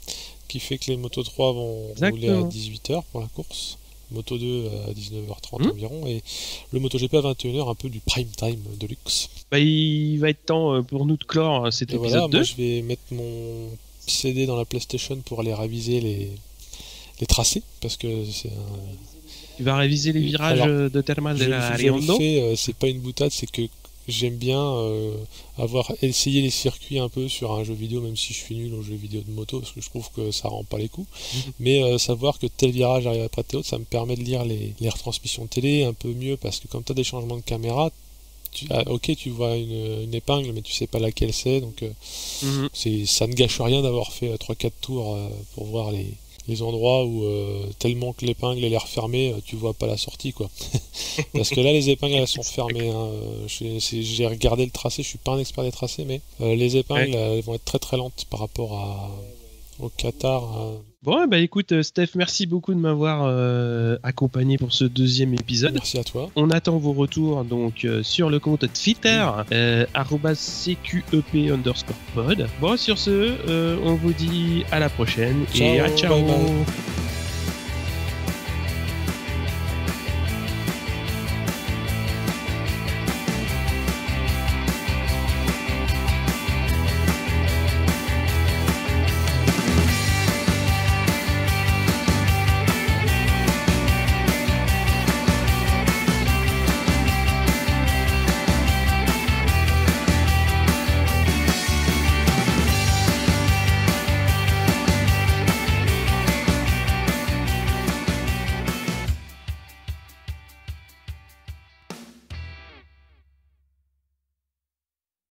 qui fait que les Moto 3 vont rouler à Exactement. 18h pour la course, Moto 2 à 19h30 Hmm. environ, et le MotoGP à 21h, un peu du prime time de luxe. Bah, il va être temps pour nous de clore cet Et épisode voilà, 2. moi je vais mettre mon CD dans la PlayStation pour aller réviser les tracés, parce que c'est un... Tu vas réviser les virages Alors, de Termal de je la le Riondo. fais, c'est pas une boutade, c'est que j'aime bien avoir essayé les circuits un peu sur un jeu vidéo, même si je suis nul aux jeux vidéo de moto, parce que je trouve que ça rend pas les coups. Mais savoir que tel virage arrive après tel autre, ça me permet de lire les retransmissions télé un peu mieux, parce que comme tu as des changements de caméra, ok, tu vois une épingle, mais tu sais pas laquelle c'est, donc Mhm. ça ne gâche rien d'avoir fait 3-4 tours pour voir les endroits où tellement que l'épingle elle est refermée, tu vois pas la sortie, quoi. Parce que là les épingles elles sont fermées, hein. J'ai regardé le tracé, je suis pas un expert des tracés, mais les épingles elles vont être très très lentes par rapport au Qatar, hein. Bon, bah écoute, Steph, merci beaucoup de m'avoir accompagné pour ce deuxième épisode. Merci à toi. On attend vos retours donc sur le compte Twitter @cqep_pod. Bon, sur ce, on vous dit à la prochaine et Ciao, à ciao. bye bye.